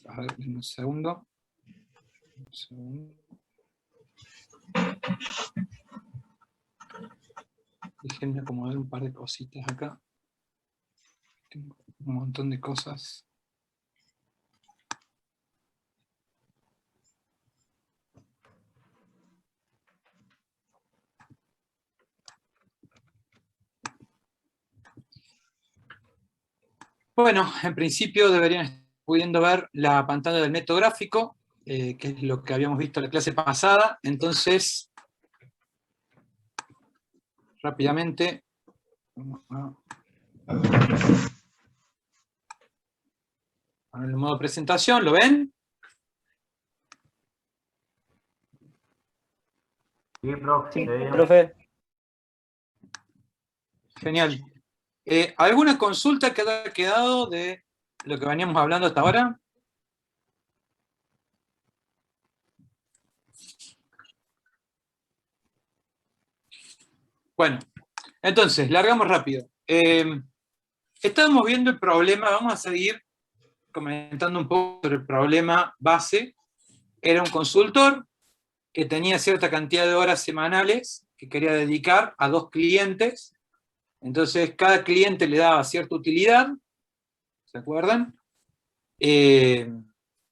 A ver, un segundo. Un segundo. Déjenme acomodar un par de cositas acá. Tengo un montón de cosas. Bueno, en principio deberían estar pudiendo ver la pantalla del método gráfico, que es lo que habíamos visto en la clase pasada. Entonces, rápidamente, vamos a poner el modo presentación, ¿lo ven? Sí, profe. Sí, profe. Genial. ¿Alguna consulta que haya quedado de lo que veníamos hablando hasta ahora? Bueno, entonces, largamos rápido. Estábamos viendo el problema, vamos a seguir comentando un poco sobre el problema base. Era un consultor que tenía cierta cantidad de horas semanales que quería dedicar a 2 clientes. Entonces, cada cliente le daba cierta utilidad, ¿se acuerdan?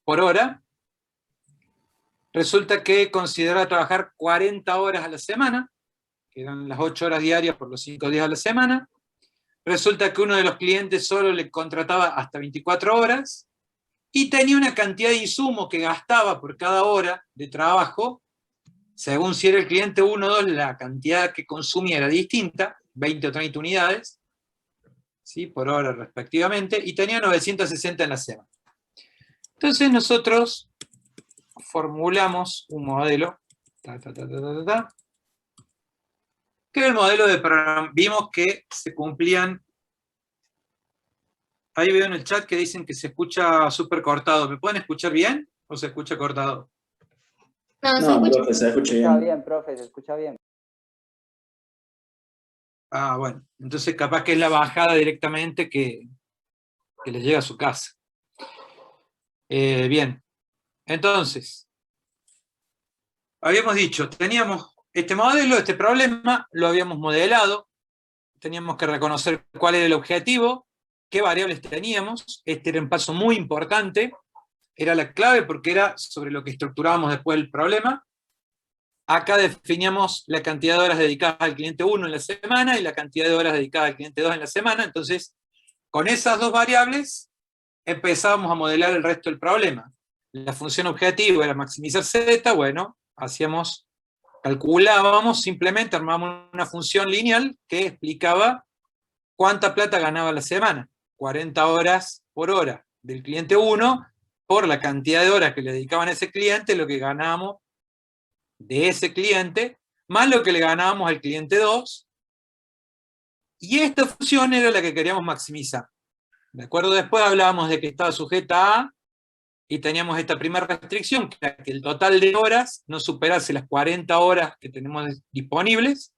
Por hora. Resulta que consideraba trabajar 40 horas a la semana, que eran las 8 horas diarias por los 5 días a la semana. Resulta que uno de los clientes solo le contrataba hasta 24 horas, y tenía una cantidad de insumos que gastaba por cada hora de trabajo, según si era el cliente 1 o 2, la cantidad que consumía era distinta, 20 o 30 unidades, ¿sí? Por hora respectivamente, y tenía 960 en la semana. Entonces nosotros formulamos un modelo, que era el modelo de programa. Vimos que se cumplían. Ahí veo en el chat que dicen que se escucha súper cortado. ¿Me pueden escuchar bien o se escucha cortado? No, profe, se escucha bien. Está bien, profe, se escucha bien. Ah, bueno. Entonces capaz que es la bajada directamente que les llega a su casa. Bien. Entonces, habíamos dicho, teníamos este modelo, este problema, lo habíamos modelado, teníamos que reconocer cuál era el objetivo, qué variables teníamos. Este era un paso muy importante, era la clave porque era sobre lo que estructurábamos después el problema. Acá definíamos la cantidad de horas dedicadas al cliente 1 en la semana y la cantidad de horas dedicadas al cliente 2 en la semana. Entonces, con esas dos variables empezábamos a modelar el resto del problema. La función objetivo era maximizar Z, bueno, calculábamos, simplemente armábamos una función lineal que explicaba cuánta plata ganaba la semana. 40 horas por hora del cliente 1 por la cantidad de horas que le dedicaban a ese cliente, lo que ganábamos de ese cliente, más lo que le ganábamos al cliente 2, y esta función era la que queríamos maximizar. ¿De acuerdo? Después hablábamos de que estaba sujeta a, y teníamos esta primera restricción, que era que el total de horas no superase las 40 horas que tenemos disponibles,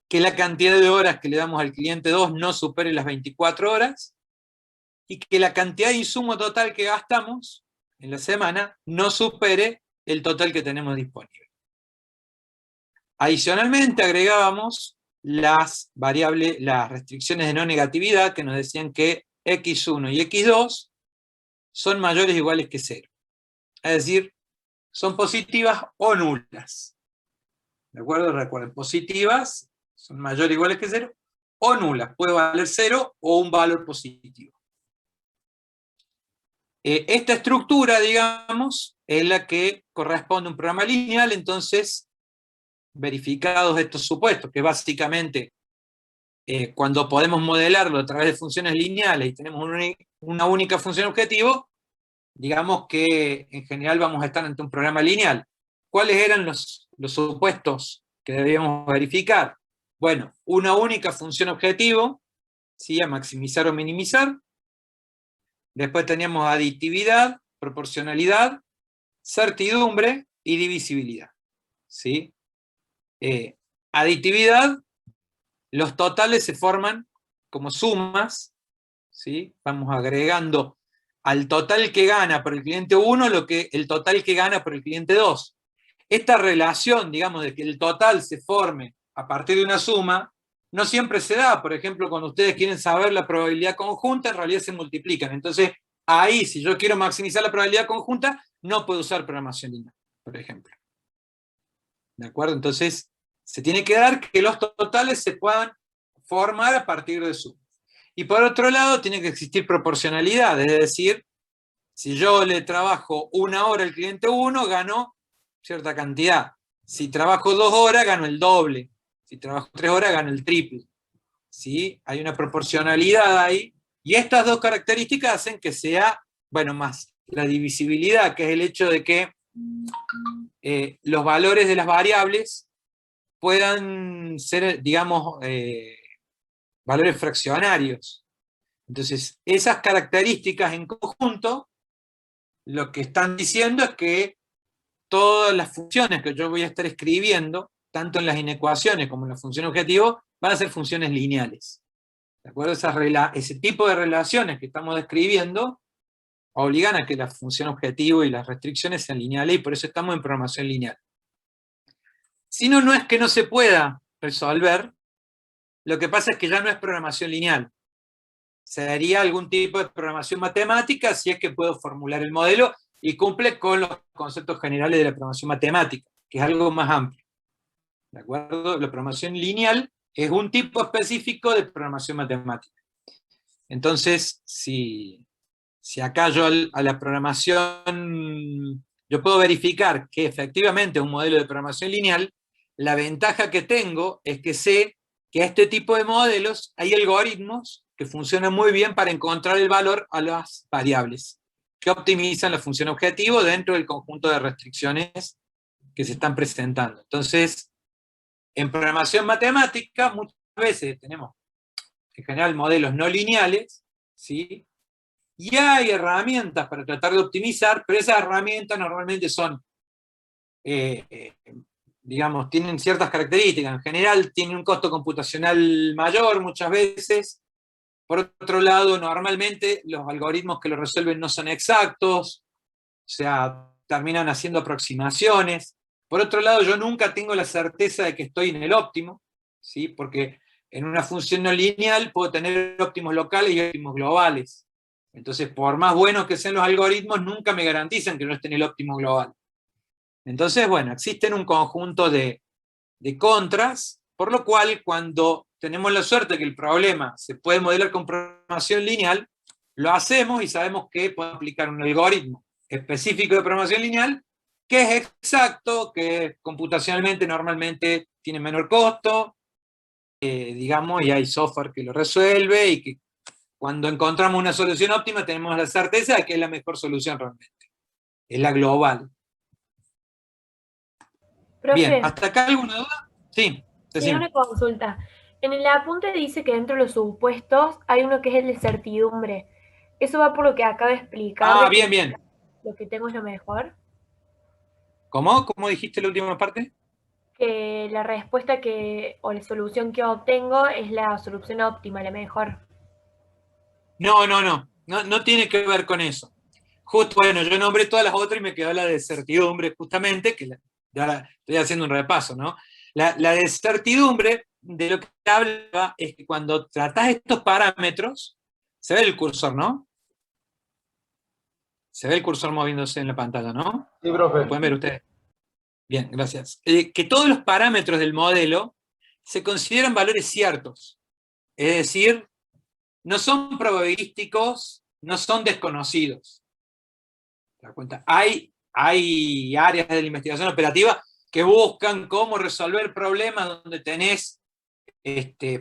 que la cantidad de horas que le damos al cliente 2 no supere las 24 horas, y que la cantidad de insumo total que gastamos en la semana no supere el total que tenemos disponible. Adicionalmente agregábamos las variables, las restricciones de no negatividad, que nos decían que x1 y x2 son mayores o iguales que 0. Es decir, son positivas o nulas. ¿De acuerdo? Recuerden, positivas son mayores o iguales que 0, o nulas. Puede valer 0 o un valor positivo. Esta estructura, digamos, es la que corresponde a un programa lineal. Entonces, verificados estos supuestos, que básicamente cuando podemos modelarlo a través de funciones lineales y tenemos una única función objetivo, digamos que en general vamos a estar ante un programa lineal. ¿Cuáles eran los supuestos que debíamos verificar? Bueno, una única función objetivo, ¿sí? A maximizar o minimizar. Después teníamos aditividad, proporcionalidad, certidumbre y divisibilidad, ¿sí? Aditividad, los totales se forman como sumas, ¿sí? Vamos agregando al total que gana por el cliente 1 el total que gana por el cliente 2. Esta relación, digamos, de que el total se forme a partir de una suma, no siempre se da. Por ejemplo, cuando ustedes quieren saber la probabilidad conjunta, en realidad se multiplican. Entonces, ahí, si yo quiero maximizar la probabilidad conjunta, no puedo usar programación lineal, por ejemplo. ¿De acuerdo? Entonces, se tiene que dar que los totales se puedan formar a partir de sumas. Y por otro lado, tiene que existir proporcionalidad, es decir, si yo le trabajo 1 hora al cliente 1, gano cierta cantidad. Si trabajo 2 horas, gano el doble. Si trabajo 3 horas, gano el triple. ¿Sí? Hay una proporcionalidad ahí. Y estas dos características hacen que sea, bueno, más la divisibilidad, que es el hecho de que los valores de las variables puedan ser, digamos, valores fraccionarios. Entonces, esas características en conjunto, lo que están diciendo es que todas las funciones que yo voy a estar escribiendo, tanto en las inecuaciones como en la función objetivo, van a ser funciones lineales. ¿De acuerdo? Ese tipo de relaciones que estamos describiendo obligan a que la función objetivo y las restricciones sean lineales, y por eso estamos en programación lineal. Si no, no es que no se pueda resolver, lo que pasa es que ya no es programación lineal. Sería algún tipo de programación matemática si es que puedo formular el modelo y cumple con los conceptos generales de la programación matemática, que es algo más amplio. ¿De acuerdo? La programación lineal es un tipo específico de programación matemática. Entonces, si acá yo a la programación, yo puedo verificar que efectivamente es un modelo de programación lineal, la ventaja que tengo es que sé que a este tipo de modelos hay algoritmos que funcionan muy bien para encontrar el valor a las variables, que optimizan la función objetivo dentro del conjunto de restricciones que se están presentando. Entonces, en programación matemática, muchas veces tenemos, en general, modelos no lineales, ¿sí? Y hay herramientas para tratar de optimizar, pero esas herramientas normalmente son, digamos, tienen ciertas características. En general, tienen un costo computacional mayor muchas veces. Por otro lado, normalmente los algoritmos que lo resuelven no son exactos, o sea, terminan haciendo aproximaciones. Por otro lado, yo nunca tengo la certeza de que estoy en el óptimo, ¿sí? Porque en una función no lineal puedo tener óptimos locales y óptimos globales. Entonces, por más buenos que sean los algoritmos, nunca me garantizan que no esté en el óptimo global. Entonces, bueno, existen un conjunto de contras, por lo cual cuando tenemos la suerte de que el problema se puede modelar con programación lineal, lo hacemos y sabemos que podemos aplicar un algoritmo específico de programación lineal que es exacto, que computacionalmente normalmente tiene menor costo, digamos, y hay software que lo resuelve, y que cuando encontramos una solución óptima tenemos la certeza de que es la mejor solución realmente. Es la global. Profe, Bien, ¿hasta acá alguna duda? Sí, sí, una consulta. En el apunte dice que dentro de los supuestos hay uno que es el de certidumbre. ¿Eso va por lo que acaba de explicar? Ah, de bien, que bien. lo que tengo es lo mejor. ¿Cómo? ¿Cómo dijiste la última parte? Que la respuesta o la solución que obtengo es la solución óptima, la mejor. No tiene que ver con eso. Justo, bueno, yo nombré todas las otras y me quedó la de certidumbre, justamente, que ahora estoy haciendo un repaso, ¿no? La de certidumbre, de lo que habla, es que cuando tratás estos parámetros, se ve el cursor, ¿no? Se ve el cursor moviéndose en la pantalla, ¿no? Sí, profe. ¿Lo pueden ver ustedes? Bien, gracias. Que todos los parámetros del modelo se consideran valores ciertos. Es decir, no son probabilísticos, no son desconocidos. ¿Te das cuenta? Hay áreas de la investigación operativa que buscan cómo resolver problemas donde tenés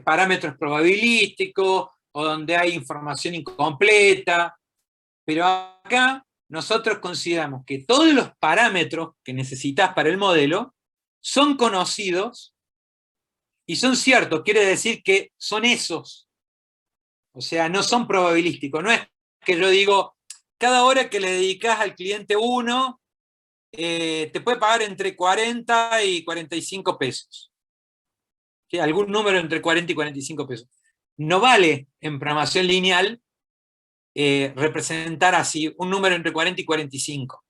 parámetros probabilísticos o donde hay información incompleta, pero acá nosotros consideramos que todos los parámetros que necesitas para el modelo son conocidos y son ciertos, quiere decir que son esos. O sea, no son probabilísticos, no es que yo digo, cada hora que le dedicas al cliente 1, te puede pagar entre 40 y 45 pesos. ¿Sí? Algún número entre 40 y 45 pesos. No vale en programación lineal representar así un número entre 40 y 45.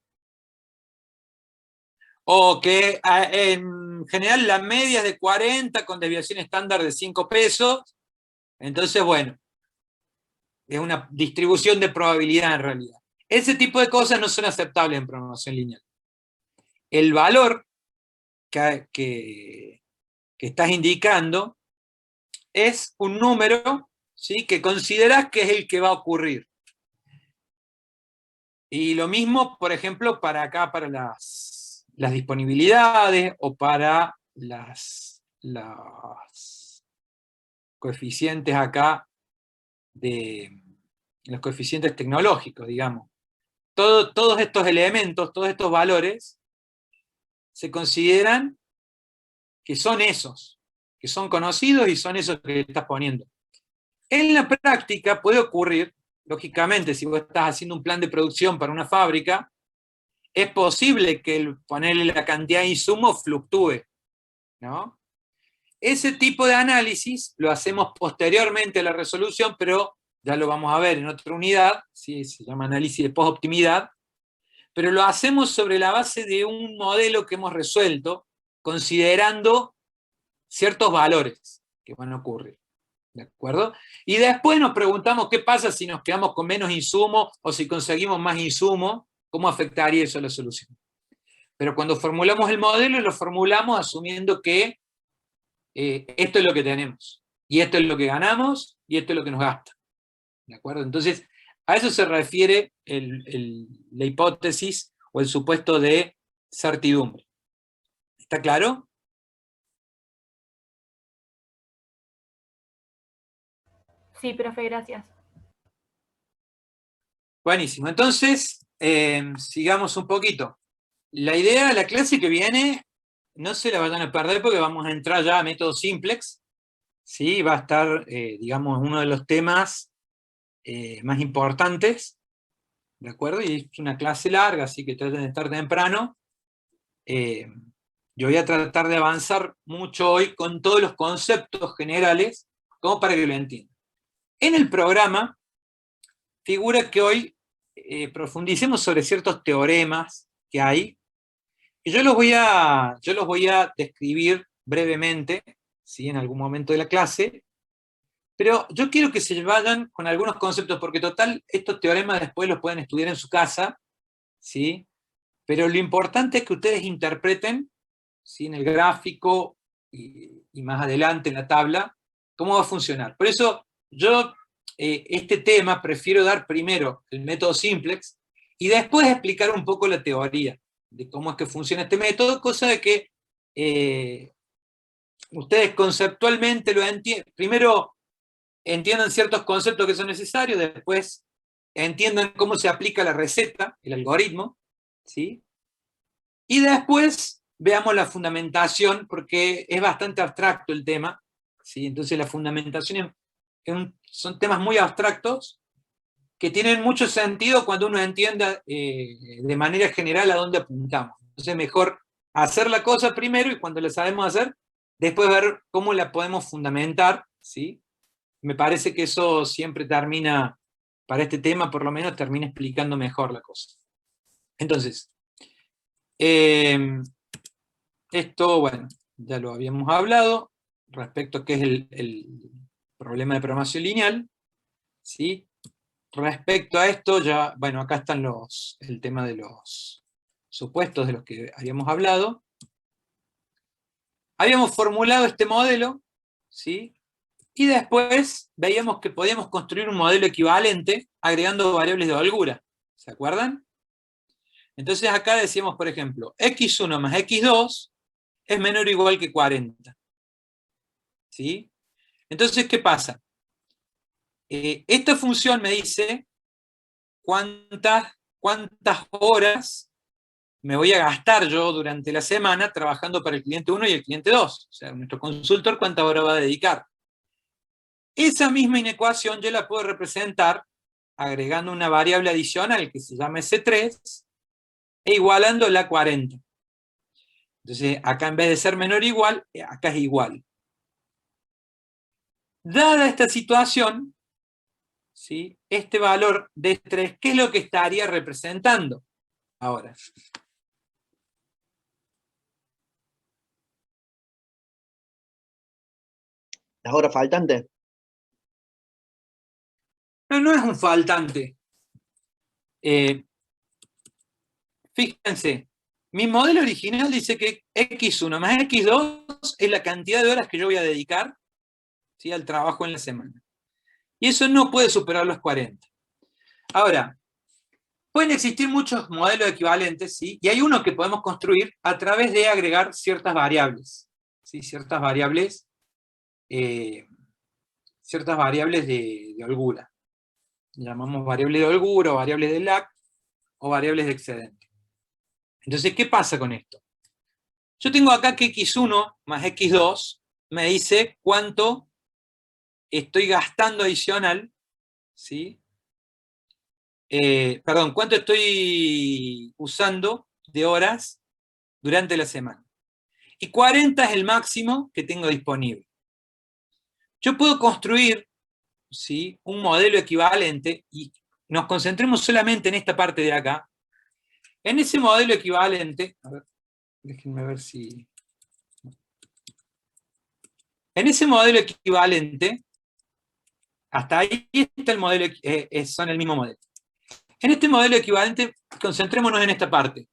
O que en general la media es de 40 con desviación estándar de 5 pesos. Entonces, bueno, es una distribución de probabilidad en realidad. Ese tipo de cosas no son aceptables en programación lineal. El valor que estás indicando es un número, ¿sí?, que considerás que es el que va a ocurrir. Y lo mismo, por ejemplo, para acá, para las disponibilidades o para las coeficientes acá de los coeficientes tecnológicos, digamos. Todos estos elementos, todos estos valores, se consideran que son esos, que son conocidos y son esos que estás poniendo. En la práctica puede ocurrir, lógicamente, si vos estás haciendo un plan de producción para una fábrica, es posible que ponerle la cantidad de insumos fluctúe, ¿no? Ese tipo de análisis lo hacemos posteriormente a la resolución, pero ya lo vamos a ver en otra unidad, ¿sí? Se llama análisis de post-optimidad, pero lo hacemos sobre la base de un modelo que hemos resuelto, considerando ciertos valores que van a ocurrir, ¿de acuerdo? Y después nos preguntamos qué pasa si nos quedamos con menos insumo o si conseguimos más insumo, cómo afectaría eso a la solución. Pero cuando formulamos el modelo, lo formulamos asumiendo que esto es lo que tenemos, y esto es lo que ganamos, y esto es lo que nos gasta. ¿De acuerdo? Entonces, a eso se refiere la hipótesis o el supuesto de certidumbre. ¿Está claro? Sí, profe, gracias. Buenísimo. Entonces, sigamos un poquito. La idea de la clase que viene, no se la vayan a perder porque vamos a entrar ya a método simplex. ¿Sí? Va a estar, digamos, uno de los temas más importantes. ¿De acuerdo? Y es una clase larga, así que traten de estar temprano. Yo voy a tratar de avanzar mucho hoy con todos los conceptos generales, como para que lo entiendan. En el programa figura que hoy profundicemos sobre ciertos teoremas que hay, y yo los voy a describir brevemente, ¿sí?, en algún momento de la clase, pero yo quiero que se vayan con algunos conceptos, porque total, estos teoremas después los pueden estudiar en su casa, ¿sí? Pero lo importante es que ustedes interpreten, ¿sí?, en el gráfico y más adelante en la tabla, cómo va a funcionar. Por eso yo este tema prefiero dar primero el método simplex y después explicar un poco la teoría de cómo es que funciona este método, cosa de que ustedes conceptualmente lo entiendan. Primero entiendan ciertos conceptos que son necesarios, después entiendan cómo se aplica la receta, el algoritmo, ¿sí? Y después veamos la fundamentación, porque es bastante abstracto el tema, ¿sí? Entonces la fundamentación son temas muy abstractos que tienen mucho sentido cuando uno entienda de manera general a dónde apuntamos. Entonces mejor hacer la cosa primero y cuando la sabemos hacer, después ver cómo la podemos fundamentar, ¿sí? Me parece que eso siempre termina, para este tema por lo menos, termina explicando mejor la cosa. Entonces, esto, bueno, ya lo habíamos hablado, respecto a qué es el problema de programación lineal, ¿sí? Respecto a esto, ya, bueno, acá están el tema de los supuestos de los que habíamos hablado. Habíamos formulado este modelo, ¿sí? Y después veíamos que podíamos construir un modelo equivalente agregando variables de holgura. ¿Se acuerdan? Entonces acá decíamos, por ejemplo, x1 más x2 es menor o igual que 40. ¿Sí? Entonces, ¿qué pasa? Esta función me dice cuántas horas me voy a gastar yo durante la semana trabajando para el cliente 1 y el cliente 2. O sea, nuestro consultor cuántas horas va a dedicar. Esa misma inecuación yo la puedo representar agregando una variable adicional que se llama S3 e igualándola a 40. Entonces, acá en vez de ser menor o igual, acá es igual. Dada esta situación, ¿sí? Este valor de estrés, ¿qué es lo que estaría representando ahora? Las horas faltantes. No, no es un faltante. Fíjense, mi modelo original dice que X1 más X2 es la cantidad de horas que yo voy a dedicar, ¿sí?, al trabajo en la semana. Y eso no puede superar los 40. Ahora, pueden existir muchos modelos equivalentes, ¿sí? Y hay uno que podemos construir a través de agregar ciertas variables, ¿sí? Ciertas variables de holgura. Llamamos variables de holgura, o variables de lag, o variables de excedente. Entonces, ¿qué pasa con esto? Yo tengo acá que X1 más X2 me dice cuánto estoy gastando adicional, ¿sí? Perdón, cuánto estoy usando de horas durante la semana. Y 40 es el máximo que tengo disponible. Yo puedo construir, ¿sí?, un modelo equivalente, y nos concentremos solamente en esta parte de acá. En ese modelo equivalente, a ver, déjenme ver si... En ese modelo equivalente, hasta ahí está el modelo, son el mismo modelo. En este modelo equivalente, concentrémonos en esta parte.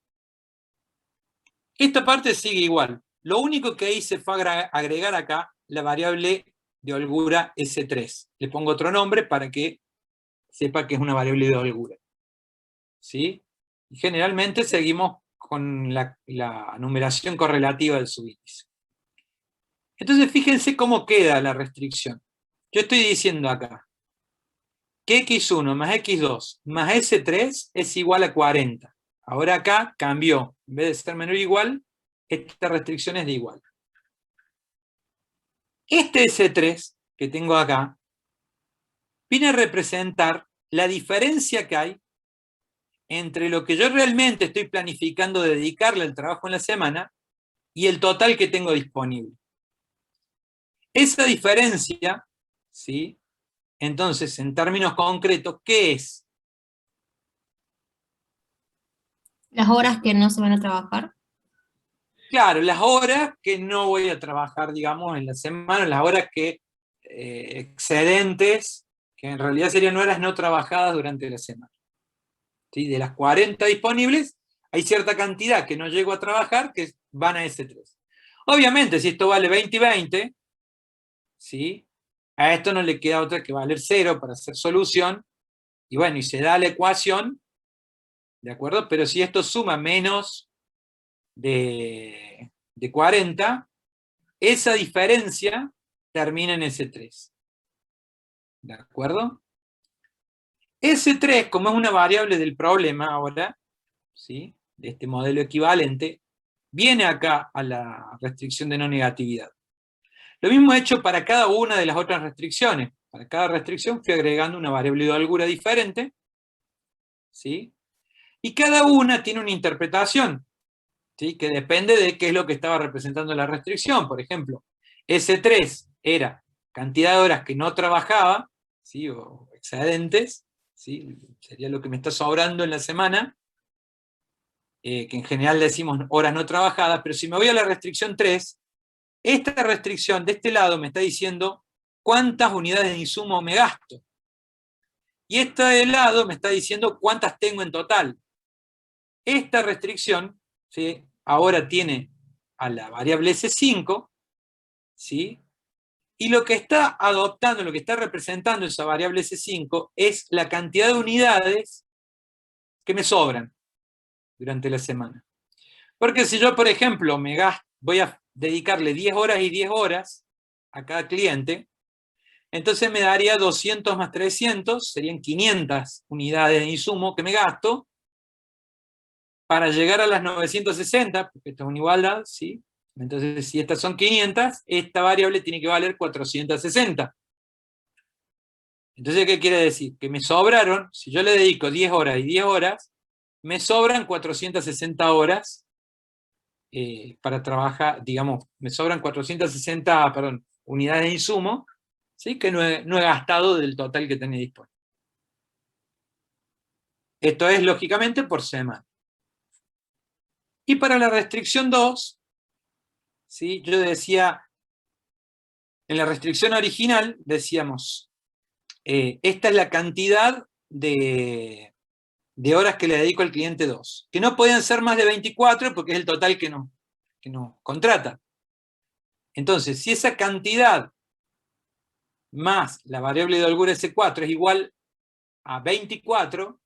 Esta parte sigue igual. Lo único que hice fue agregar acá la variable de holgura S3. Le pongo otro nombre para que sepa que es una variable de holgura. ¿Sí? Y generalmente seguimos con la numeración correlativa del subíndice. Entonces fíjense cómo queda la restricción. Yo estoy diciendo acá que X1 más X2 más S3 es igual a 40. Ahora acá cambió. En vez de ser menor o igual, esta restricción es de igual. Este S3 que tengo acá viene a representar la diferencia que hay entre lo que yo realmente estoy planificando dedicarle al trabajo en la semana y el total que tengo disponible. Esa diferencia, ¿sí?, entonces, en términos concretos, ¿qué es? Las horas que no se van a trabajar. Claro, las horas que no voy a trabajar, digamos, en la semana, las horas que excedentes, que en realidad serían horas no trabajadas durante la semana. ¿Sí? De las 40 disponibles, hay cierta cantidad que no llego a trabajar que van a ese 3. Obviamente, si esto vale 20 y 20, ¿sí?, a esto no le queda otra que valer 0 para hacer solución, y bueno, y se da la ecuación, ¿de acuerdo? Pero si esto suma menos de 40, esa diferencia termina en ese 3. ¿De acuerdo? Ese 3, como es una variable del problema ahora, ¿sí?, de este modelo equivalente, viene acá a la restricción de no negatividad. Lo mismo he hecho para cada una de las otras restricciones. Para cada restricción fui agregando una variable de holgura diferente, ¿sí? Y cada una tiene una interpretación, ¿sí?, que depende de qué es lo que estaba representando la restricción. Por ejemplo, S3 era cantidad de horas que no trabajaba, ¿sí?, o excedentes, ¿sí?, sería lo que me está sobrando en la semana, que en general decimos horas no trabajadas, pero si me voy a la restricción 3, esta restricción de este lado me está diciendo cuántas unidades de insumo me gasto. Y esta de lado me está diciendo cuántas tengo en total. Esta restricción, ¿sí?, ahora tiene a la variable S5, ¿sí?, y lo que está adoptando, lo que está representando esa variable S5 es la cantidad de unidades que me sobran durante la semana. Porque si yo, por ejemplo, voy a dedicarle 10 horas y 10 horas a cada cliente, entonces me daría 200 más 300, serían 500 unidades de insumo que me gasto para llegar a las 960, porque esto es una igualdad, ¿sí? Entonces, si estas son 500, esta variable tiene que valer 460. Entonces, ¿qué quiere decir? Que me sobraron, si yo le dedico 10 horas y 10 horas, me sobran 460 horas para trabajar, digamos, me sobran 460, unidades de insumo, ¿sí?, que no he gastado del total que tenía disponible. Esto es, lógicamente, por semana. Y para la restricción 2, ¿sí? Yo decía, en la restricción original, decíamos, esta es la cantidad de horas que le dedico al cliente 2, que no podían ser más de 24 porque es el total que no contrata. Entonces, si esa cantidad más la variable de holgura S4 es igual a 24,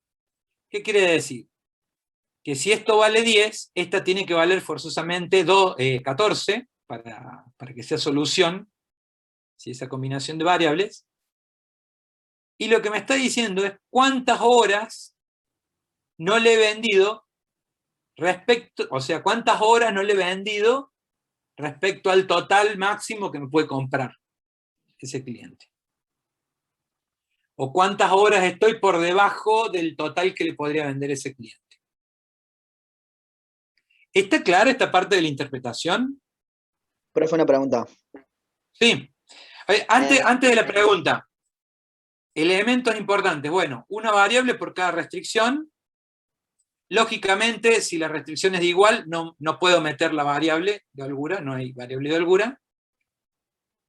¿qué quiere decir? Que si esto vale 10, esta tiene que valer forzosamente 14 para que sea solución, ¿sí? Esa combinación de variables. Y lo que me está diciendo es cuántas horas no le he vendido respecto, o sea, cuántas horas no le he vendido respecto al total máximo que me puede comprar ese cliente. O cuántas horas estoy por debajo del total que le podría vender ese cliente. ¿Está clara esta parte de la interpretación? Profe, una pregunta. Sí. Antes de la pregunta, elementos importantes. Bueno, una variable por cada restricción. Lógicamente, si la restricción es de igual, no puedo meter la variable de holgura, no hay variable de holgura.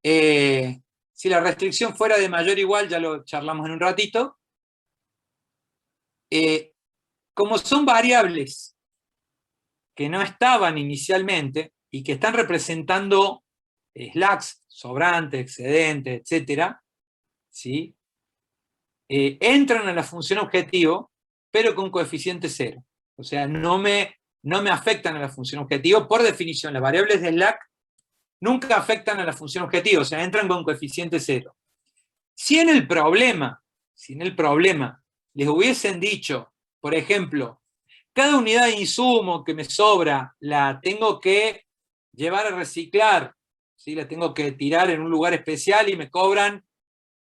Si la restricción fuera de mayor o igual, ya lo charlamos en un ratito. Como son variables que no estaban inicialmente y que están representando slacks, sobrantes, excedentes, etc., ¿sí? Entran a la función objetivo, pero con coeficiente 0. O sea, no me afectan a la función objetivo. Por definición, las variables de slack nunca afectan a la función objetivo, o sea, entran con coeficiente 0. Si en el problema les hubiesen dicho, por ejemplo, cada unidad de insumo que me sobra la tengo que llevar a reciclar, ¿sí? La tengo que tirar en un lugar especial y me cobran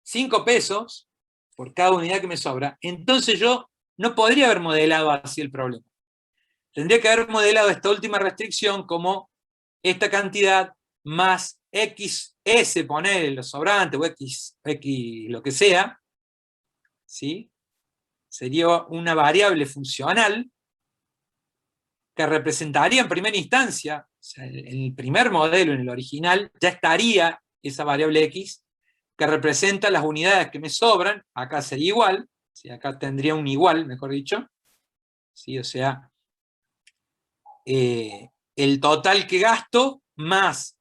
5 pesos por cada unidad que me sobra, entonces yo no podría haber modelado así el problema. Tendría que haber modelado esta última restricción como esta cantidad más XS, poner los sobrantes, o X lo que sea, ¿sí? Sería una variable funcional que representaría en primera instancia, o sea, en el primer modelo, en el original, ya estaría esa variable X, que representa las unidades que me sobran. Acá sería igual, ¿sí? Acá tendría un igual, mejor dicho, ¿sí? O sea, el total que gasto más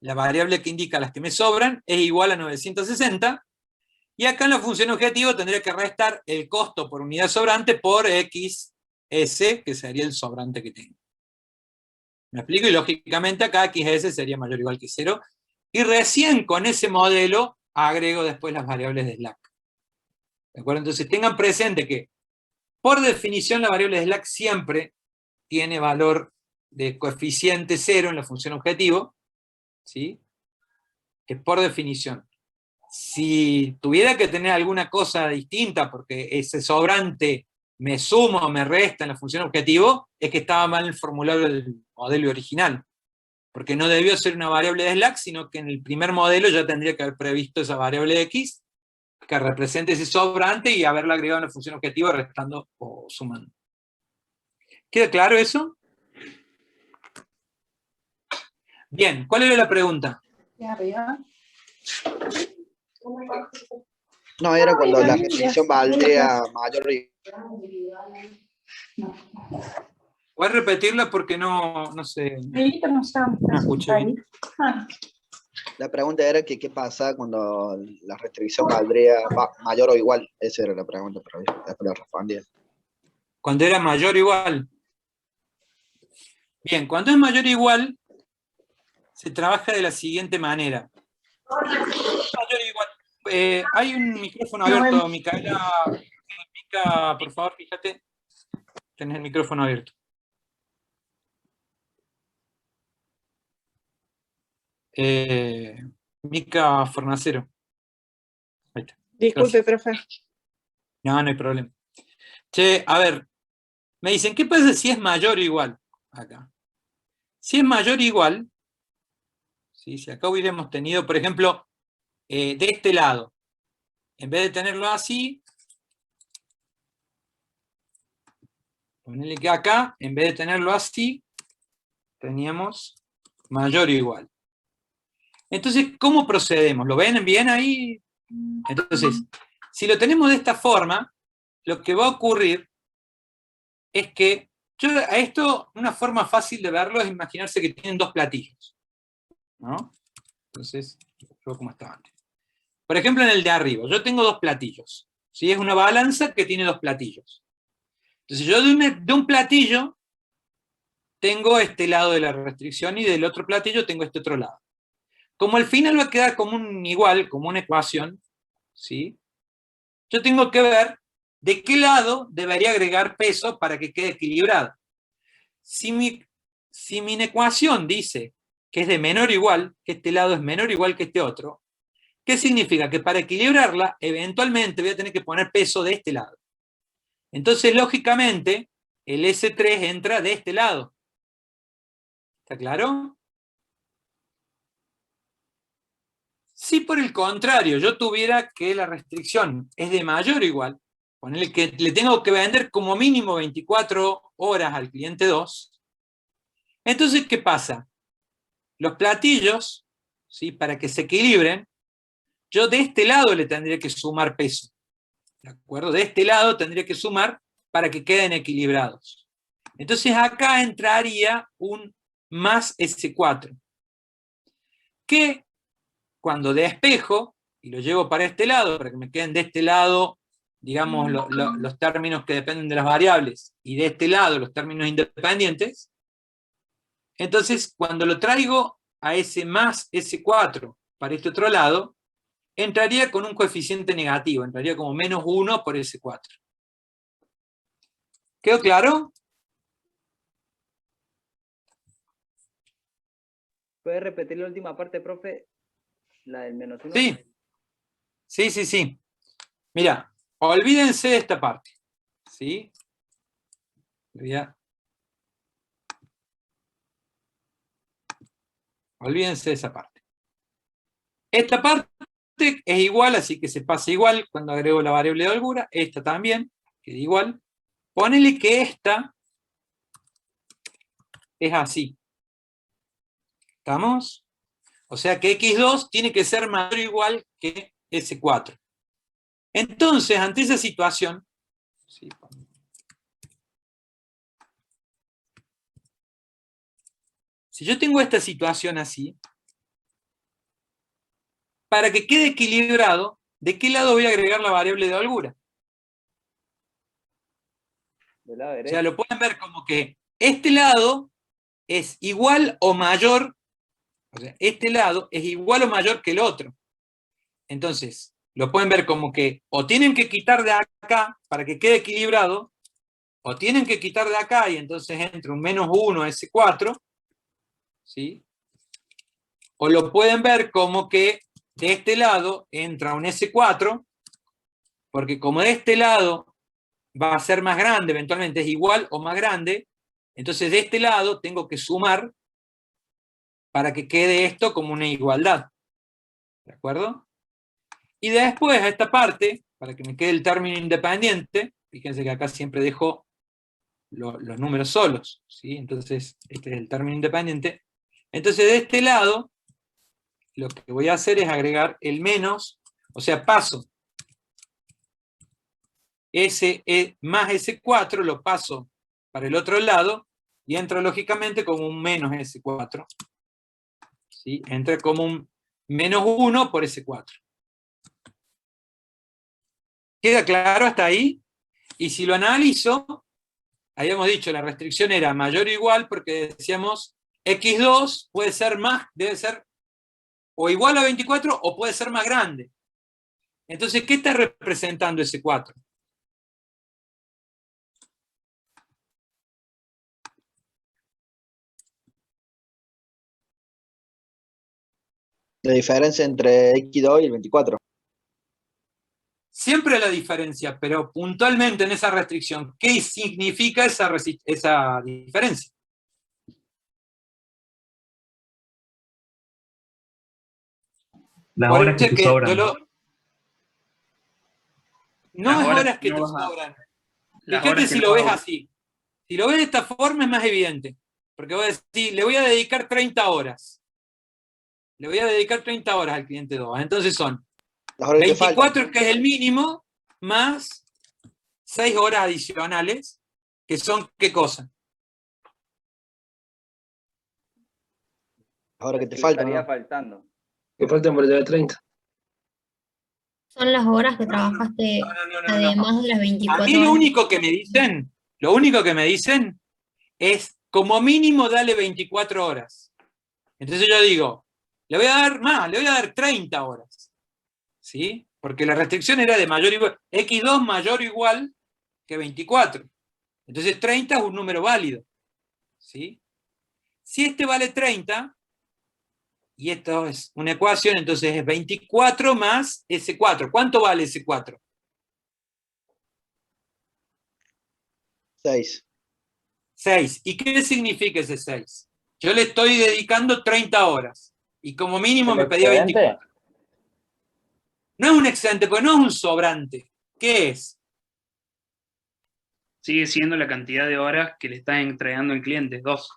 la variable que indica las que me sobran es igual a 960, y acá en la función objetivo tendría que restar el costo por unidad sobrante por XS, que sería el sobrante que tengo. ¿Me explico? Y lógicamente acá XS sería mayor o igual que 0, y recién con ese modelo agrego después las variables de slack. ¿De acuerdo? Entonces tengan presente que, por definición, la variable de slack siempre tiene valor de coeficiente 0 en la función objetivo, ¿sí? Es por definición. Si tuviera que tener alguna cosa distinta, porque ese sobrante me suma o me resta en la función objetivo, es que estaba mal formulado el modelo original. Porque no debió ser una variable de slack, sino que en el primer modelo ya tendría que haber previsto esa variable X, que represente ese sobrante, y haberla agregado en la función objetivo restando o sumando. ¿Queda claro eso? Bien, ¿cuál era la pregunta? No, era cuando la restricción valdría mayor y... Voy a repetirla porque no sé. No escuché bien. La pregunta era que qué pasa cuando la restricción valdría mayor o igual. Esa era la pregunta, pero después la respondía. Cuando era mayor o igual. Bien, cuando es mayor o igual, se trabaja de la siguiente manera. Mayor o igual. Hay un micrófono abierto, Micaela. Mica, por favor, fíjate. Tenés el micrófono abierto. Mica Fornacero. Ahí está. Disculpe, profe. No hay problema. Che, a ver, me dicen, ¿qué pasa si es mayor o igual? Acá. Si es mayor o igual, ¿sí? Si acá hubiéramos tenido, por ejemplo, de este lado, en vez de tenerlo así, Ponele que acá, en vez de tenerlo así, teníamos mayor o igual. Entonces, ¿cómo procedemos? ¿Lo ven bien ahí? Entonces, si lo tenemos de esta forma, lo que va a ocurrir es que, a esto, una forma fácil de verlo es imaginarse que tienen dos platillos, ¿no? Entonces, yo como estaba antes. Por ejemplo, en el de arriba, yo tengo dos platillos, ¿sí? Es una balanza que tiene dos platillos. Entonces, yo de un platillo tengo este lado de la restricción y del otro platillo tengo este otro lado. Como al final va a quedar como un igual, como una ecuación, ¿sí? Yo tengo que ver de qué lado debería agregar peso para que quede equilibrado. Si mi ecuación dice que es de menor o igual, que este lado es menor o igual que este otro, ¿qué significa? Que para equilibrarla, eventualmente voy a tener que poner peso de este lado. Entonces, lógicamente, el S3 entra de este lado. ¿Está claro? Si por el contrario yo tuviera que la restricción es de mayor o igual, ponele que le tengo que vender como mínimo 24 horas al cliente 2, entonces, ¿qué pasa? Los platillos, ¿sí? Para que se equilibren, yo de este lado le tendría que sumar peso. ¿De acuerdo? De este lado tendría que sumar para que queden equilibrados. Entonces acá entraría un más S4, que cuando despejo, y lo llevo para este lado, para que me queden de este lado, digamos, los términos que dependen de las variables, y de este lado los términos independientes, entonces cuando lo traigo a ese más S4 para este otro lado, entraría con un coeficiente negativo, entraría como menos 1 por S4. ¿Quedó claro? ¿Puede repetir la última parte, profe? La del menos 1. Sí. Mira, olvídense de esta parte. ¿Sí? Olvídense de esa parte. Esta parte es igual, así que se pasa igual cuando agrego la variable de holgura. Esta también, queda igual. Ponele que esta es así. ¿Estamos? O sea que x2 tiene que ser mayor o igual que S4. Entonces, ante esa situación, ¿sí? Si yo tengo esta situación así, para que quede equilibrado, ¿de qué lado voy a agregar la variable de holgura? Del lado O derecho. sea, lo pueden ver como que este lado es igual o mayor, o sea, este lado es igual o mayor que el otro. Entonces, lo pueden ver como que o tienen que quitar de acá para que quede equilibrado, o tienen que quitar de acá y entonces entra un menos 1 S4, ¿sí? O lo pueden ver como que de este lado entra un S4, porque como de este lado va a ser más grande, eventualmente es igual o más grande, entonces de este lado tengo que sumar para que quede esto como una igualdad. ¿De acuerdo? Y después a esta parte, para que me quede el término independiente, fíjense que acá siempre dejo los números solos, ¿sí? Entonces este es el término independiente. Entonces de este lado, lo que voy a hacer es agregar el menos, o sea, paso más S4, lo paso para el otro lado, y entra lógicamente como un menos S4. ¿Sí? Entra como un menos 1 por S4. ¿Queda claro hasta ahí? Y si lo analizo, habíamos dicho, la restricción era mayor o igual, porque decíamos, x2 puede ser más, debe ser o igual a 24 o puede ser más grande. Entonces, ¿qué está representando ese 4? La diferencia entre X2 y el 24. Siempre la diferencia, pero puntualmente en esa restricción, ¿qué significa esa diferencia? Las Por horas eso que te sobran. No Las es horas horas que no te vas a- sobran. Las Fíjate horas que si no lo vas ves a- así. Si lo ves de esta forma es más evidente, porque voy a decir, le voy a dedicar 30 horas. Le voy a dedicar 30 horas al cliente 2. Entonces son Las horas que te 24, faltan. que es el mínimo, más 6 horas adicionales, que son, ¿qué cosa? Las horas que te Le faltan, estaría ¿no? faltando. Que faltan por llegar 30. Son las horas que trabajaste No. además de las A 24 mí lo horas. único que me dicen es, como mínimo, dale 24 horas. Entonces yo digo, le voy a dar más, le voy a dar 30 horas. ¿Sí? Porque la restricción era de mayor o igual, x2 mayor o igual que 24. Entonces 30 es un número válido. ¿Sí? Si este vale 30, y esto es una ecuación, entonces es 24 más ese 4. ¿Cuánto vale ese 4? 6. 6. ¿Y qué significa ese 6? Yo le estoy dedicando 30 horas. Y como mínimo ¿El me pedía excedente? 24. No es un excedente, porque no es un sobrante. ¿Qué es? Sigue siendo la cantidad de horas que le estás entregando al cliente, 2.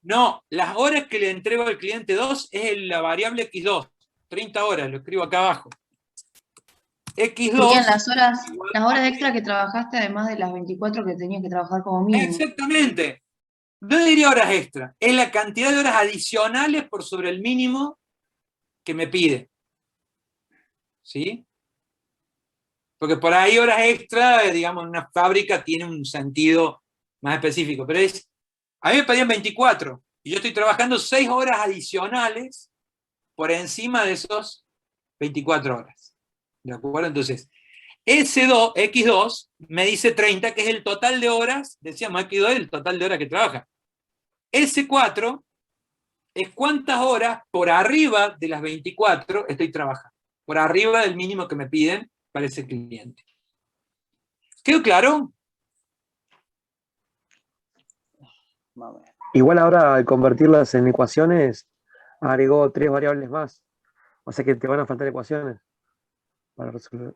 No, las horas que le entrego al cliente 2 es la variable x2. 30 horas, lo escribo acá abajo. x2. Serían las horas extra que trabajaste además de las 24 que tenías que trabajar como mínimo. Exactamente. No diría horas extra. Es la cantidad de horas adicionales por sobre el mínimo que me pide. ¿Sí? Porque por ahí horas extra, digamos, en una fábrica tiene un sentido más específico. Pero es, a mí me pedían 24 y yo estoy trabajando 6 horas adicionales por encima de esos 24 horas. ¿De acuerdo? Entonces, X2 me dice 30, que es el total de horas, decíamos X2 es el total de horas que trabaja. S4 es cuántas horas por arriba de las 24 estoy trabajando, por arriba del mínimo que me piden para ese cliente. ¿Quedó claro? Igual ahora, al convertirlas en ecuaciones, agregó 3 variables más. O sea que te van a faltar ecuaciones para resolver.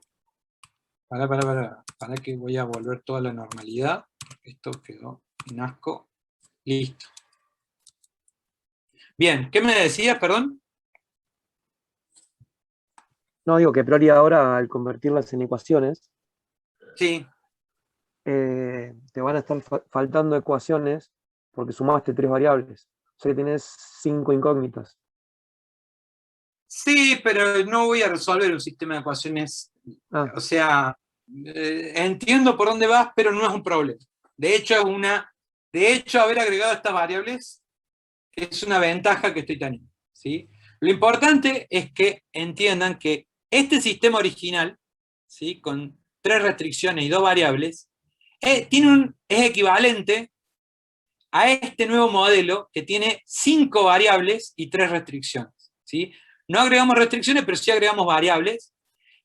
Para que voy a volver toda la normalidad. Esto quedó en asco. Listo. Bien, ¿qué me decías, perdón? No, digo que a priori ahora, al convertirlas en ecuaciones, sí, te van a estar faltando ecuaciones porque sumaste 3 variables. O sea que tenés 5 incógnitas. Sí, pero no voy a resolver un sistema de ecuaciones. O sea, entiendo por dónde vas, pero no es un problema. De hecho, haber agregado estas variables es una ventaja que estoy teniendo. ¿Sí? Lo importante es que entiendan que este sistema original, ¿sí?, con 3 restricciones y 2 variables, es equivalente a este nuevo modelo que tiene 5 variables y 3 restricciones. ¿Sí? No agregamos restricciones, pero sí agregamos variables,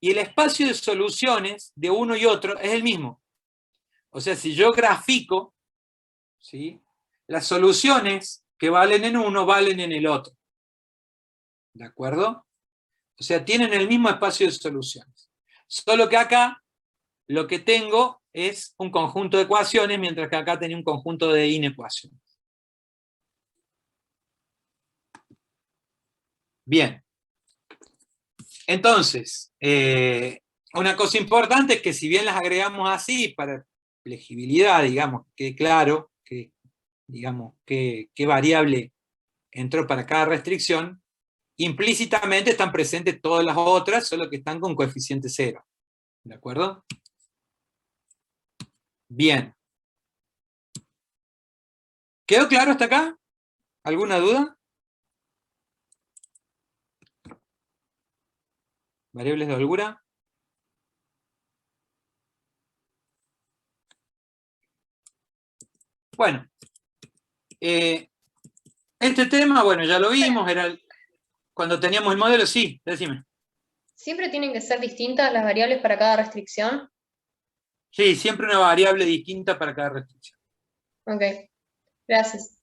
y el espacio de soluciones de uno y otro es el mismo. O sea, si yo grafico, ¿sí?, las soluciones que valen en uno valen en el otro. ¿De acuerdo? O sea, tienen el mismo espacio de soluciones. Solo que acá lo que tengo es un conjunto de ecuaciones, mientras que acá tenía un conjunto de inecuaciones. Bien. Entonces, una cosa importante es que si bien las agregamos así, para legibilidad, digamos, que claro, que digamos, qué variable entró para cada restricción, implícitamente están presentes todas las otras, solo que están con coeficiente 0. ¿De acuerdo? Bien. ¿Quedó claro hasta acá? ¿Alguna duda? ¿Variables de holgura? Bueno. Este tema, bueno, ya lo vimos, era cuando teníamos el modelo, sí, decime. ¿Siempre tienen que ser distintas las variables para cada restricción? Sí, siempre una variable distinta para cada restricción. Ok, gracias.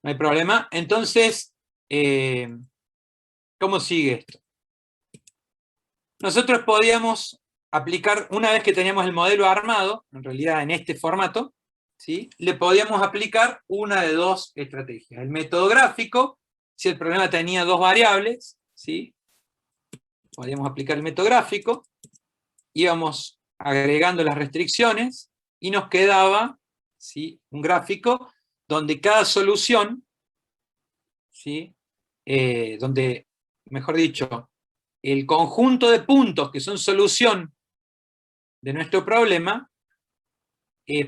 No hay problema. Entonces, ¿cómo sigue esto? Nosotros podíamos aplicar, una vez que teníamos el modelo armado, en realidad en este formato, ¿sí? Le podíamos aplicar una de dos estrategias. El método gráfico, si el problema tenía dos variables, ¿sí? Podíamos aplicar el método gráfico, íbamos agregando las restricciones, y nos quedaba, ¿sí?, un gráfico donde cada solución, ¿sí?, donde, mejor dicho, el conjunto de puntos que son solución de nuestro problema,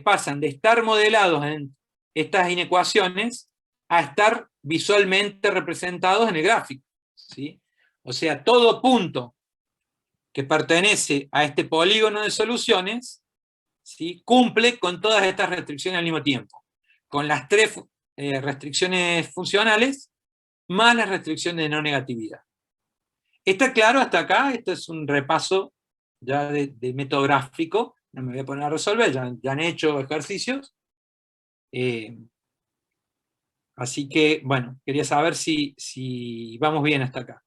pasan de estar modelados en estas inecuaciones a estar visualmente representados en el gráfico, ¿sí? O sea, todo punto que pertenece a este polígono de soluciones, ¿sí?, cumple con todas estas restricciones al mismo tiempo, con las tres restricciones funcionales, más las restricciones de no negatividad. ¿Está claro hasta acá? Esto es un repaso ya de método gráfico, no me voy a poner a resolver, ya han hecho ejercicios. Así que, bueno, quería saber si vamos bien hasta acá.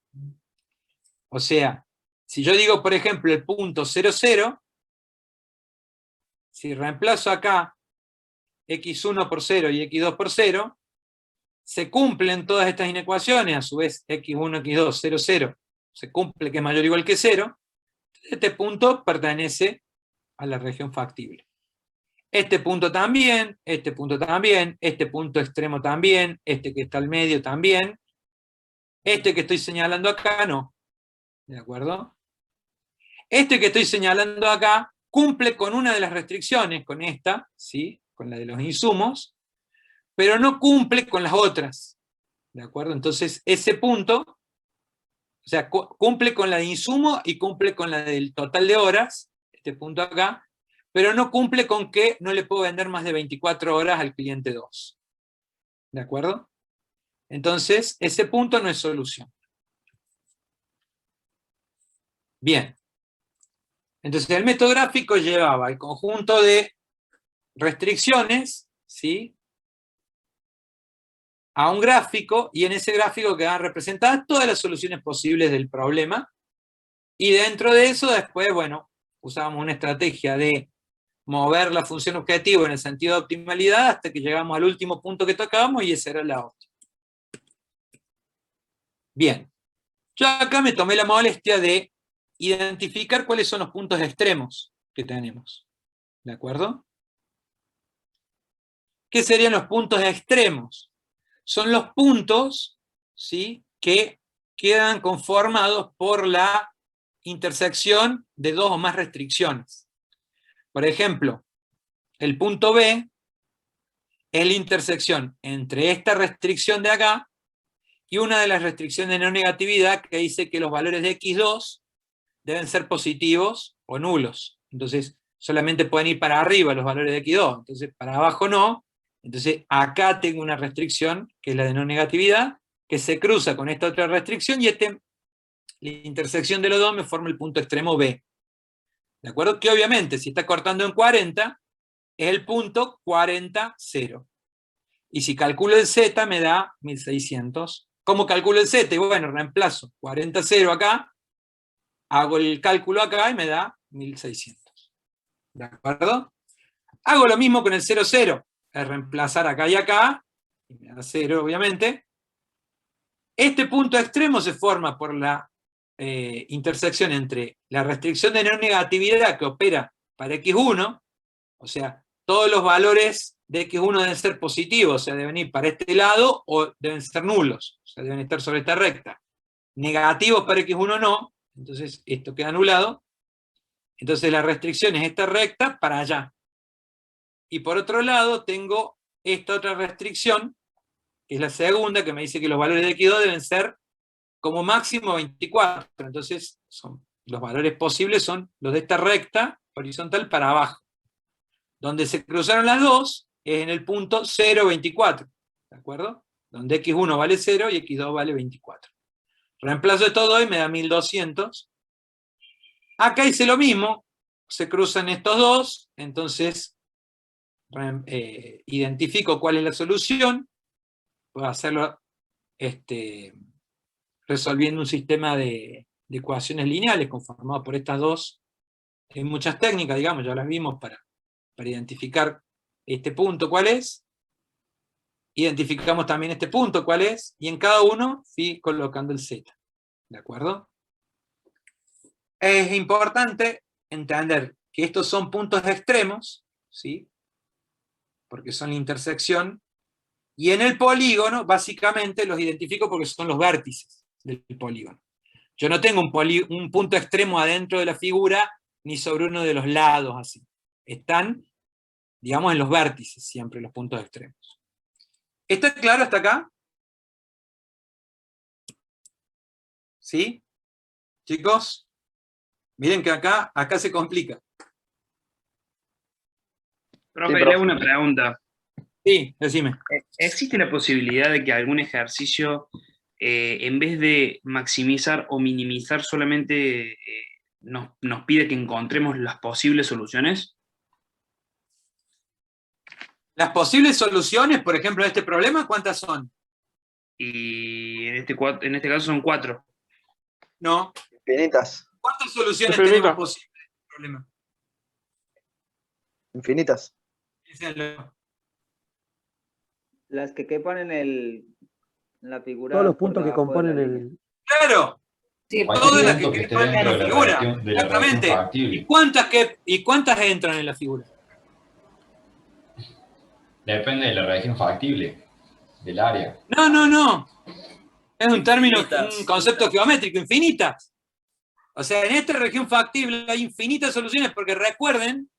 O sea, si yo digo, por ejemplo, el punto 0, 0, si reemplazo acá x1 por 0 y x2 por 0, se cumplen todas estas inecuaciones, a su vez x1, x2, 0, 0, se cumple que es mayor o igual que 0, este punto pertenece a la región factible. Este punto también, este punto también, este punto extremo también, este que está al medio también, este que estoy señalando acá no. ¿De acuerdo? Este que estoy señalando acá cumple con una de las restricciones, con esta, ¿sí?, con la de los insumos, pero no cumple con las otras. ¿De acuerdo? Entonces, ese punto, o sea, cumple con la de insumo y cumple con la del total de horas, este punto acá, pero no cumple con que no le puedo vender más de 24 horas al cliente 2. ¿De acuerdo? Entonces, ese punto no es solución. Bien. Entonces, el método gráfico llevaba el conjunto de restricciones, ¿sí?, a un gráfico, y en ese gráfico quedan representadas todas las soluciones posibles del problema, y dentro de eso después, bueno, usábamos una estrategia de mover la función objetivo en el sentido de optimalidad hasta que llegamos al último punto que tocábamos, y esa era la óptima. Bien, yo acá me tomé la molestia de identificar cuáles son los puntos extremos que tenemos. ¿De acuerdo? ¿Qué serían los puntos extremos? Son los puntos, ¿sí?, que quedan conformados por la intersección de dos o más restricciones. Por ejemplo, el punto B es la intersección entre esta restricción de acá y una de las restricciones de no negatividad que dice que los valores de x2 deben ser positivos o nulos. Entonces, solamente pueden ir para arriba los valores de x2, entonces para abajo no. Entonces, acá tengo una restricción, que es la de no negatividad, que se cruza con esta otra restricción, y la intersección de los dos me forma el punto extremo B. ¿De acuerdo? Que obviamente, si está cortando en 40, es el punto 40, 0. Y si calculo el Z, me da 1600. ¿Cómo calculo el Z? Y bueno, reemplazo 40, 0 acá, hago el cálculo acá y me da 1600. ¿De acuerdo? Hago lo mismo con el 0, 0. Es reemplazar acá y acá, y me da 0 obviamente. Este punto extremo se forma por la intersección entre la restricción de no negatividad que opera para x1, o sea, todos los valores de x1 deben ser positivos, o sea, deben ir para este lado, o deben ser nulos, o sea, deben estar sobre esta recta. Negativos para x1 no, entonces esto queda anulado. Entonces la restricción es esta recta para allá. Y por otro lado tengo esta otra restricción, que es la segunda, que me dice que los valores de x2 deben ser como máximo 24. Entonces los valores posibles son los de esta recta horizontal para abajo. Donde se cruzaron las dos es en el punto 0, 24. ¿De acuerdo? Donde x1 vale 0 y x2 vale 24. Reemplazo estos dos y me da 1200. Acá hice lo mismo, se cruzan estos dos, entonces identifico cuál es la solución, puedo hacerlo resolviendo un sistema de ecuaciones lineales conformado por estas dos. Hay muchas técnicas, digamos, ya las vimos para identificar este punto cuál es, identificamos también este punto cuál es, y en cada uno fui colocando el z. ¿De acuerdo? Es importante entender que estos son puntos extremos, ¿sí? Porque son la intersección, y en el polígono, básicamente, los identifico porque son los vértices del polígono. Yo no tengo un punto extremo adentro de la figura, ni sobre uno de los lados, así. Están, digamos, en los vértices, siempre, los puntos extremos. ¿Está claro hasta acá? ¿Sí? Chicos, miren que acá se complica. Profe, le hago una pregunta. Sí, decime. ¿Existe la posibilidad de que algún ejercicio, en vez de maximizar o minimizar, solamente nos pide que encontremos las posibles soluciones? Las posibles soluciones, por ejemplo, de este problema, ¿cuántas son? Y en este caso son 4. No. Infinitas. ¿Cuántas soluciones Infinitas. tenemos posibles de este problema? Infinitas. Piénsenlo. Las que quepan en la figura. Todos los por puntos que debajo de componen la el... línea. ¡Claro! Sí, Todas las punto que que esté quepan en dentro la de la figura. reacción- de la Exactamente. reacción factible. ¿Y cuántas entran en la figura? Depende de la región factible, del área. No. Es un término, Infinitas. un concepto geométrico, infinitas. O sea, en esta región factible hay infinitas soluciones, porque recuerden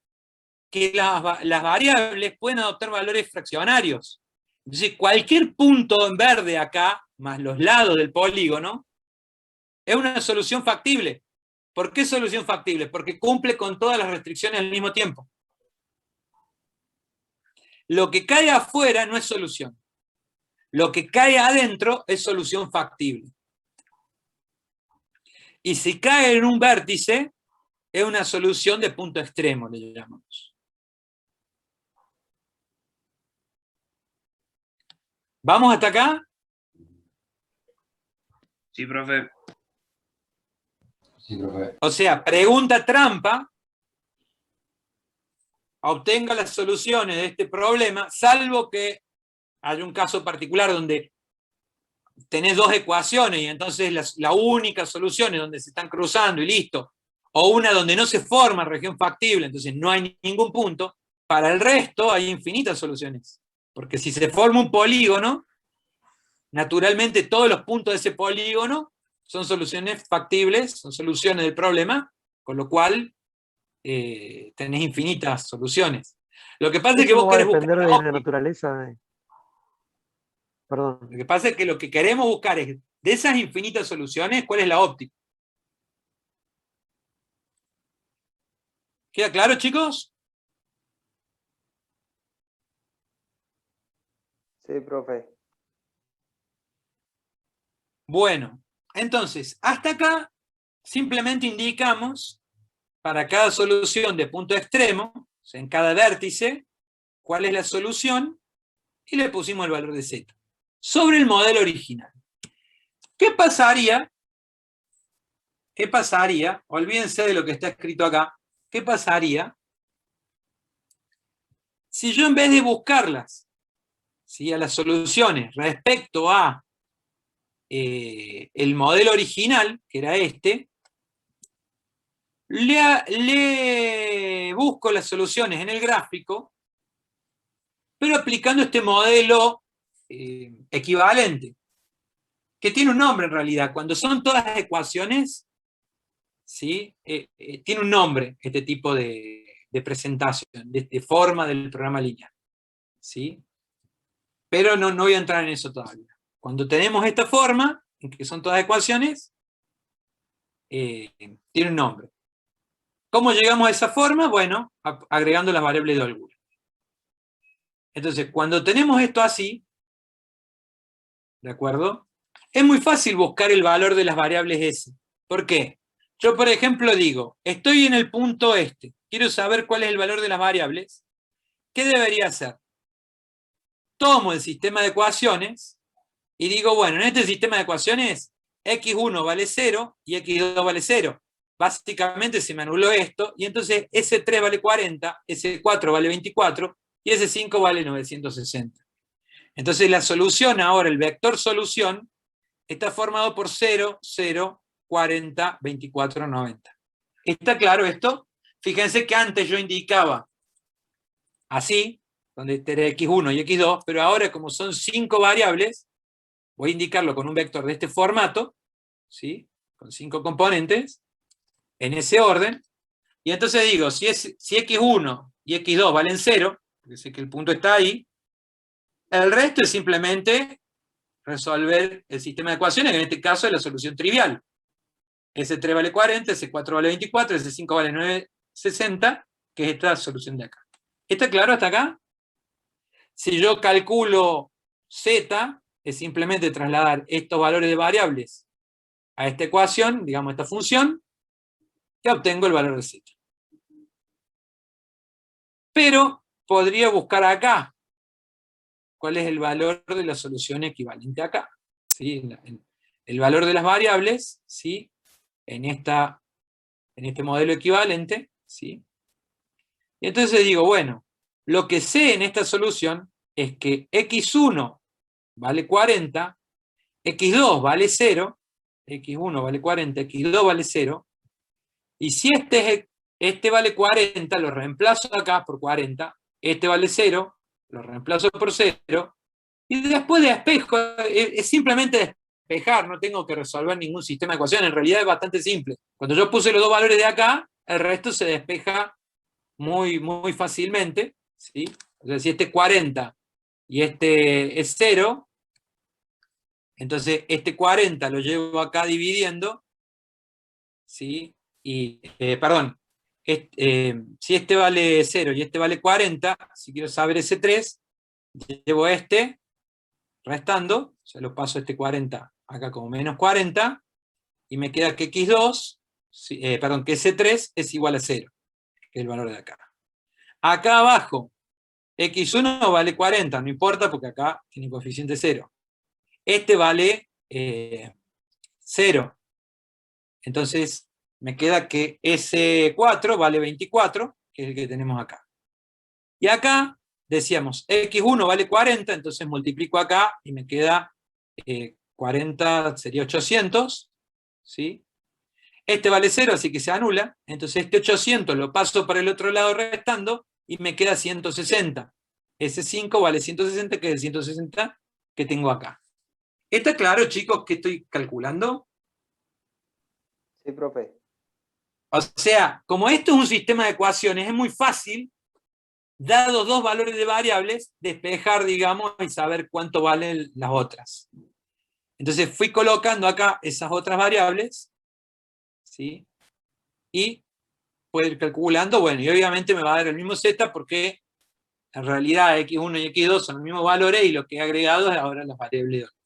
que las variables pueden adoptar valores fraccionarios. Entonces, cualquier punto en verde acá, más los lados del polígono, es una solución factible. ¿Por qué solución factible? Porque cumple con todas las restricciones al mismo tiempo. Lo que cae afuera no es solución. Lo que cae adentro es solución factible. Y si cae en un vértice, es una solución de punto extremo, le llamamos. ¿Vamos hasta acá? Sí, profe. Sí, profe. O sea, pregunta trampa, obtenga las soluciones de este problema, salvo que haya un caso particular donde tenés dos ecuaciones y entonces la única solución es donde se están cruzando y listo, o una donde no se forma región factible, entonces no hay ningún punto. Para el resto hay infinitas soluciones, porque si se forma un polígono, naturalmente todos los puntos de ese polígono son soluciones factibles, son soluciones del problema, con lo cual tenés infinitas soluciones. Lo que pasa es que Eso vos va a querés buscar depender la de la óptima. naturaleza de... Perdón. Lo que pasa es que lo que queremos buscar es, de esas infinitas soluciones, ¿cuál es la óptima? ¿Queda claro, chicos? Sí, profe. Bueno, entonces, hasta acá simplemente indicamos para cada solución de punto extremo, o sea, en cada vértice, cuál es la solución, y le pusimos el valor de z. Sobre el modelo original. ¿Qué pasaría? Olvídense de lo que está escrito acá. ¿Qué pasaría si yo, en vez de buscarlas, ¿sí?, a las soluciones respecto a el modelo original, que era este, le busco las soluciones en el gráfico, pero aplicando este modelo equivalente, que tiene un nombre en realidad? Cuando son todas ecuaciones, ¿sí? Tiene un nombre este tipo de presentación, de forma del programa lineal, ¿sí? Pero no voy a entrar en eso todavía. Cuando tenemos esta forma, en que son todas ecuaciones, tiene un nombre. ¿Cómo llegamos a esa forma? Bueno, agregando las variables de holgura. Entonces, cuando tenemos esto así, ¿de acuerdo? Es muy fácil buscar el valor de las variables S. ¿Por qué? Yo, por ejemplo, digo, estoy en el punto este, quiero saber cuál es el valor de las variables. ¿Qué debería hacer? Tomo el sistema de ecuaciones y digo, bueno, en este sistema de ecuaciones, x1 vale 0 y x2 vale 0. Básicamente se me anuló esto, y entonces S3 vale 40, S4 vale 24, y ese 5 vale 960. Entonces la solución ahora, el vector solución, está formado por 0, 0, 40, 24, 90. ¿Está claro esto? Fíjense que antes yo indicaba así, donde este era x1 y x2, pero ahora como son 5 variables, voy a indicarlo con un vector de este formato, ¿sí? Con 5 componentes, en ese orden, y entonces digo, si x1 y x2 valen 0, porque sé que el punto está ahí, el resto es simplemente resolver el sistema de ecuaciones, que en este caso es la solución trivial. S3 vale 40, S4 vale 24, S5 vale 960, que es esta solución de acá. ¿Está claro hasta acá? Si yo calculo Z, es simplemente trasladar estos valores de variables a esta ecuación, digamos esta función, y obtengo el valor de Z. Pero podría buscar acá cuál es el valor de la solución equivalente acá. ¿Sí? El valor de las variables, ¿sí? en este modelo equivalente. ¿Sí? Y entonces digo, bueno, lo que sé en esta solución es que x1 vale 40, x2 vale 0, x1 vale 40, x2 vale 0, y si este vale 40, lo reemplazo acá por 40, este vale 0, lo reemplazo por 0, y después despejo, es simplemente despejar, no tengo que resolver ningún sistema de ecuaciones, en realidad es bastante simple. Cuando yo puse los dos valores de acá, el resto se despeja muy, muy fácilmente, ¿sí? O sea, si este es 40 y este es 0, entonces este 40 lo llevo acá dividiendo, ¿sí? Y, perdón, si este vale 0 y este vale 40, si quiero saber ese 3, llevo este restando, o sea, lo paso este 40 acá como menos 40, y me queda que x2, perdón, que ese 3 es igual a 0, que es el valor de acá. Acá abajo, x1 vale 40, no importa porque acá tiene coeficiente 0. Este vale 0. Entonces me queda que S4 vale 24, que es el que tenemos acá. Y acá decíamos, x1 vale 40, entonces multiplico acá y me queda 40, sería 800, ¿sí? Este vale 0, así que se anula, entonces este 800 lo paso para el otro lado restando, y me queda 160. Ese 5 vale 160, que es el 160 que tengo acá. ¿Está claro, chicos, qué estoy calculando? Sí, profe. O sea, como esto es un sistema de ecuaciones, es muy fácil, dados dos valores de variables, despejar, digamos, y saber cuánto valen las otras. Entonces fui colocando acá esas otras variables, ¿sí? Y puedo ir calculando, bueno, y obviamente me va a dar el mismo Z porque en realidad x1 y x2 son los mismos valores y lo que he agregado es ahora las variables de orden.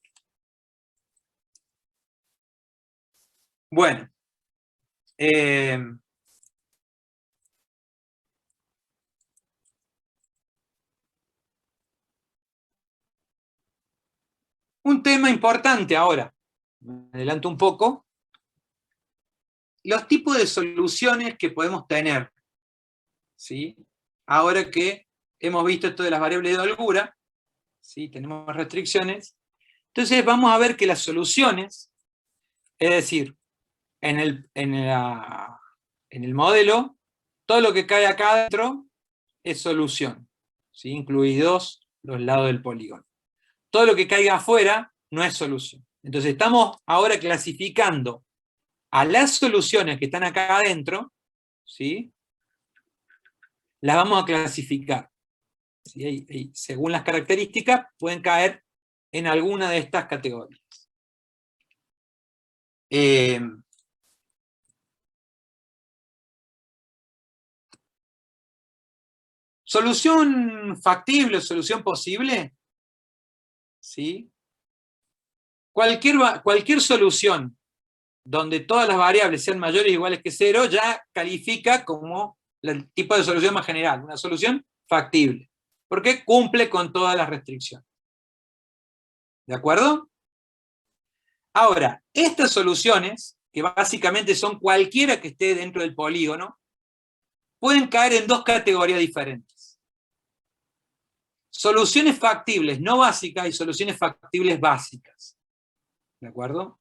Bueno. Un tema importante ahora, me adelanto un poco, los tipos de soluciones que podemos tener, ¿sí? Ahora que hemos visto esto de las variables de holgura, ¿sí? Tenemos restricciones, entonces vamos a ver que las soluciones, es decir, en el modelo, todo lo que cae acá adentro es solución, ¿sí? Incluidos los lados del polígono. Todo lo que caiga afuera no es solución. Entonces estamos ahora clasificando a las soluciones que están acá adentro, ¿sí? Las vamos a clasificar. ¿Sí? Y según las características, pueden caer en alguna de estas categorías. ¿Solución factible o solución posible? ¿Sí? Cualquier solución donde todas las variables sean mayores o iguales que 0 ya califica como el tipo de solución más general, una solución factible, porque cumple con todas las restricciones. ¿De acuerdo? Ahora, estas soluciones, que básicamente son cualquiera que esté dentro del polígono, pueden caer en dos categorías diferentes. soluciones factibles no básicas y soluciones factibles básicas. ¿De acuerdo?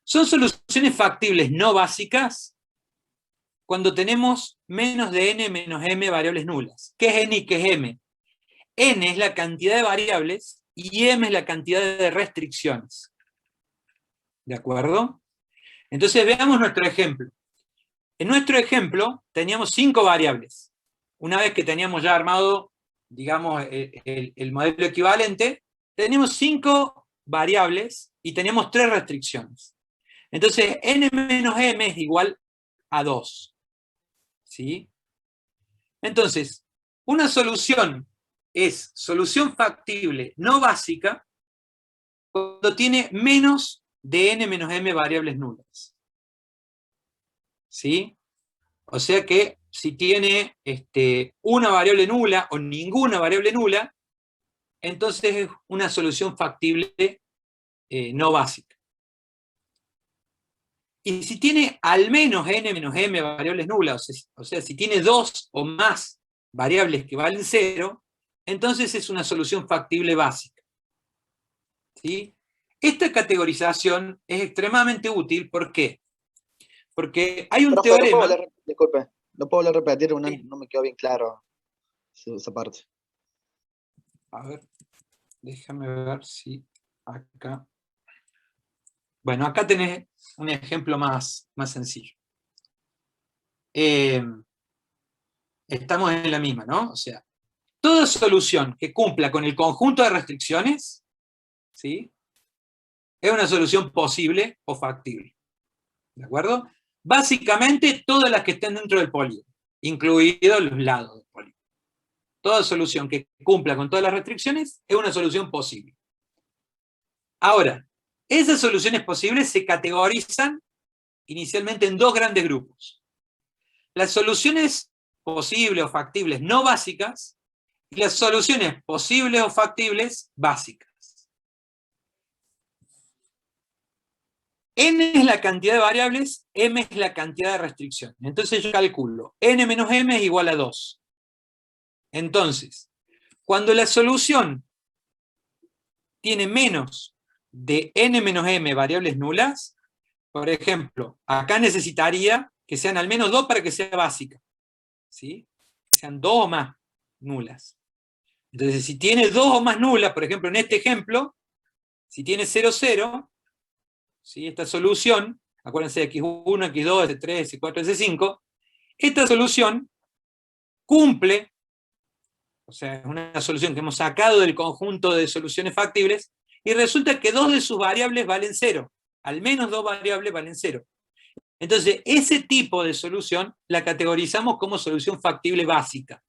Son soluciones factibles no básicas cuando tenemos menos de n menos m variables nulas. ¿Qué es n y qué es m? N es la cantidad de variables y m es la cantidad de restricciones. ¿De acuerdo? Entonces veamos nuestro ejemplo. En nuestro ejemplo teníamos 5 variables. Una vez que teníamos ya armado, digamos, el modelo equivalente, teníamos 5 variables y teníamos 3 restricciones. Entonces, n menos m es igual a 2. ¿Sí? Entonces, una solución es solución factible no básica cuando tiene menos de n menos m variables nulas. ¿Sí? O sea que si tiene una variable nula o ninguna variable nula, entonces es una solución factible no básica. Y si tiene al menos n menos m variables nulas, o sea, si tiene 2 o más variables que valen 0, entonces es una solución factible básica. ¿Sí? Esta categorización es extremadamente útil, ¿por qué? Porque hay un teorema... Disculpe, ¿no puedo volver a repetir? No me quedó bien claro esa parte. A ver, déjame ver si acá... Bueno, acá tenés un ejemplo más sencillo. Estamos en la misma, ¿no? O sea, toda solución que cumpla con el conjunto de restricciones, ¿sí?, es una solución posible o factible. ¿De acuerdo? Básicamente todas las que estén dentro del polígono, incluidos los lados del polígono. Toda solución que cumpla con todas las restricciones es una solución posible. Ahora, esas soluciones posibles se categorizan inicialmente en 2 grandes grupos. Las soluciones posibles o factibles no básicas y las soluciones posibles o factibles básicas. N es la cantidad de variables, M es la cantidad de restricciones. Entonces yo calculo, N menos M es igual a 2. Entonces, cuando la solución tiene menos de N menos M variables nulas, por ejemplo, acá necesitaría que sean al menos 2 para que sea básica. ¿Sí? Que sean 2 o más nulas. Entonces, si tiene 2 o más nulas, por ejemplo, en este ejemplo, si tiene 0, 0, ¿sí?, esta solución, acuérdense de x1, x2, x3, x4, x5, esta solución cumple, o sea, es una solución que hemos sacado del conjunto de soluciones factibles, y resulta que 2 de sus variables valen 0. Al menos 2 variables valen 0. Entonces, ese tipo de solución la categorizamos como solución factible básica.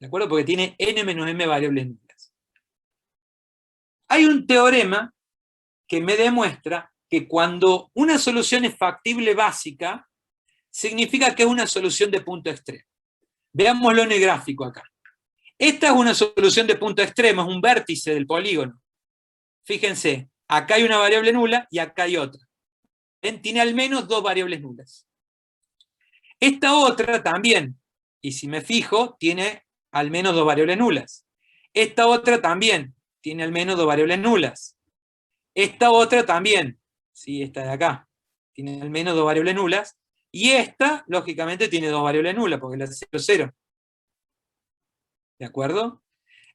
¿De acuerdo? Porque tiene n menos m variables nulas. Hay un teorema que me demuestra que cuando una solución es factible básica, significa que es una solución de punto extremo. Veámoslo en el gráfico acá. Esta es una solución de punto extremo, es un vértice del polígono. Fíjense, acá hay una variable nula y acá hay otra. ¿Ven? Tiene al menos 2 variables nulas. Esta otra también, y si me fijo, tiene al menos 2 variables nulas. Esta otra también tiene al menos 2 variables nulas. Esta otra también, ¿sí? Esta de acá, tiene al menos 2 variables nulas. Y esta, lógicamente, tiene 2 variables nulas, porque la 0, 0. ¿De acuerdo?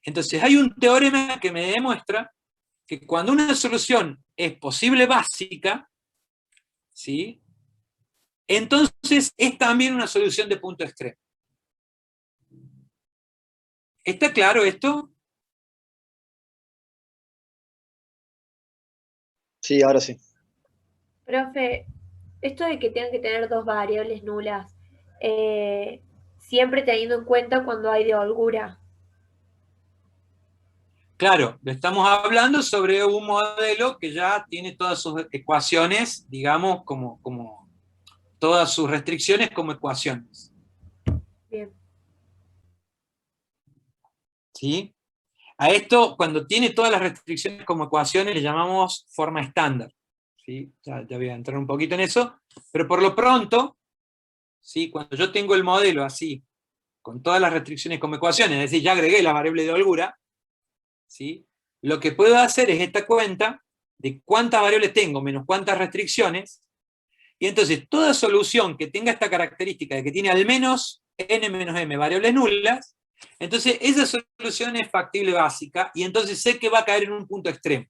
Entonces hay un teorema que me demuestra que cuando una solución es posible básica, ¿sí?, entonces es también una solución de punto extremo. ¿Está claro esto? Sí, ahora sí. Profe, esto de que tengan que tener 2 variables nulas, siempre teniendo en cuenta cuando hay de holgura. Claro, estamos hablando sobre un modelo que ya tiene todas sus ecuaciones, digamos, como todas sus restricciones como ecuaciones. Bien. ¿Sí? A esto, cuando tiene todas las restricciones como ecuaciones, le llamamos forma estándar. ¿Sí? Ya voy a entrar un poquito en eso, pero por lo pronto, ¿sí?, cuando yo tengo el modelo así, con todas las restricciones como ecuaciones, es decir, ya agregué la variable de holgura, ¿sí? Lo que puedo hacer es esta cuenta de cuántas variables tengo menos cuántas restricciones, y entonces toda solución que tenga esta característica de que tiene al menos n menos m variables nulas, entonces esa solución es factible básica, y entonces sé que va a caer en un punto extremo.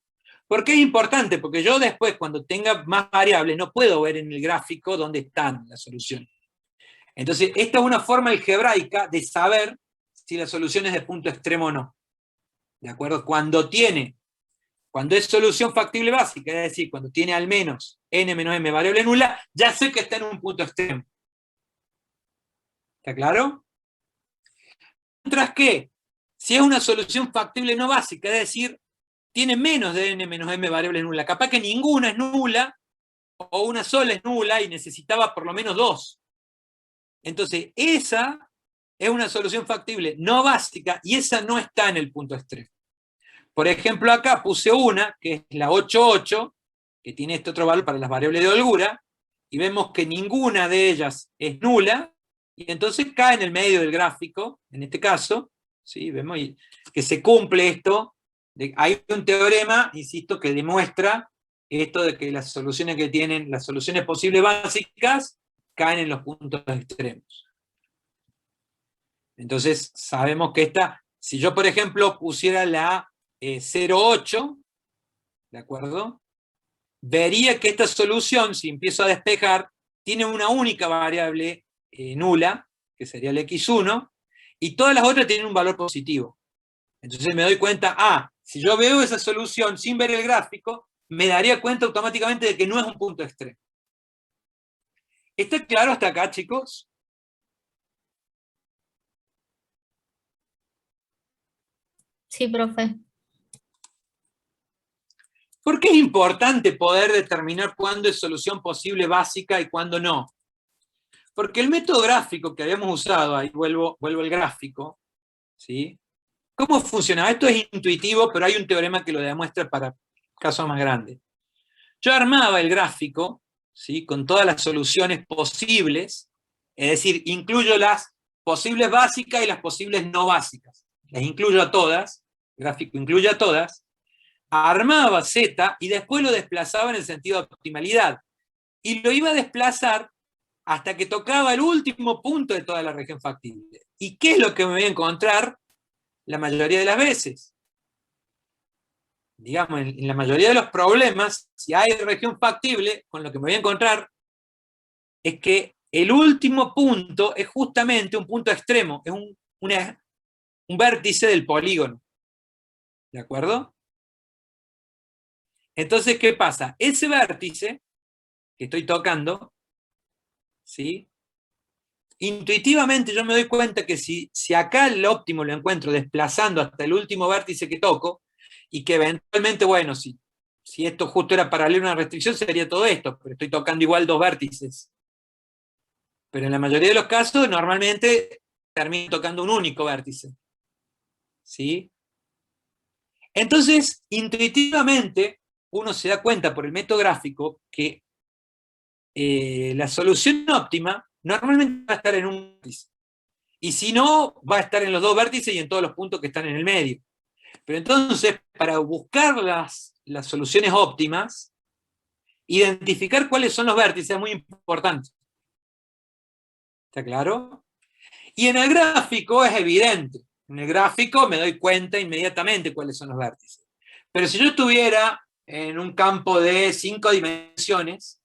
¿Por qué es importante? Porque yo después, cuando tenga más variables, no puedo ver en el gráfico dónde están las soluciones. Entonces, esta es una forma algebraica de saber si la solución es de punto extremo o no. ¿De acuerdo? Cuando es solución factible básica, es decir, cuando tiene al menos n menos m variable nula, ya sé que está en un punto extremo. ¿Está claro? Mientras que, si es una solución factible no básica, es decir, tiene menos de n menos m variables nula, capaz que ninguna es nula, o una sola es nula y necesitaba por lo menos dos. Entonces, esa es una solución factible no básica, y esa no está en el punto extremo. Por ejemplo, acá puse una, que es la 8,8, que tiene este otro valor para las variables de holgura, y vemos que ninguna de ellas es nula, y entonces cae en el medio del gráfico, en este caso, ¿sí? Vemos que se cumple esto. Hay un teorema, insisto, que demuestra esto de que las soluciones que tienen, las soluciones posibles básicas, caen en los puntos extremos. Entonces, sabemos que esta, si yo, por ejemplo, pusiera la 0,8, ¿de acuerdo? Vería que esta solución, si empiezo a despejar, tiene una única variable nula, que sería el x1, y todas las otras tienen un valor positivo. Entonces me doy cuenta, si yo veo esa solución sin ver el gráfico, me daría cuenta automáticamente de que no es un punto extremo. ¿Está claro hasta acá, chicos? Sí, profe. ¿Por qué es importante poder determinar cuándo es solución posible básica y cuándo no? Porque el método gráfico que habíamos usado, ahí vuelvo al gráfico, ¿sí? ¿Cómo funcionaba? Esto es intuitivo, pero hay un teorema que lo demuestra para casos más grandes. Yo armaba el gráfico, ¿sí? Con todas las soluciones posibles, es decir, incluyo las posibles básicas y las posibles no básicas. Las incluyo a todas, el gráfico incluye a todas, armaba Z y después lo desplazaba en el sentido de optimalidad. Y lo iba a desplazar hasta que tocaba el último punto de toda la región factible. ¿Y qué es lo que me voy a encontrar la mayoría de las veces? Digamos, en la mayoría de los problemas, si hay región factible, con lo que me voy a encontrar es que el último punto es justamente un punto extremo, es un vértice del polígono. ¿De acuerdo? Entonces, ¿qué pasa? Ese vértice que estoy tocando, ¿sí? Intuitivamente yo me doy cuenta que si acá el óptimo lo encuentro desplazando hasta el último vértice que toco, y que eventualmente, bueno, si esto justo era paralelo a una restricción, sería todo esto, pero estoy tocando igual dos vértices. Pero en la mayoría de los casos, normalmente termino tocando un único vértice. ¿Sí? Entonces, intuitivamente, uno se da cuenta por el método gráfico que la solución óptima normalmente va a estar en un vértice. Y si no, va a estar en los dos vértices y en todos los puntos que están en el medio. Pero entonces, para buscar las soluciones óptimas, identificar cuáles son los vértices es muy importante. ¿Está claro? Y en el gráfico es evidente. En el gráfico me doy cuenta inmediatamente cuáles son los vértices. Pero si yo estuviera en un campo de 5 dimensiones,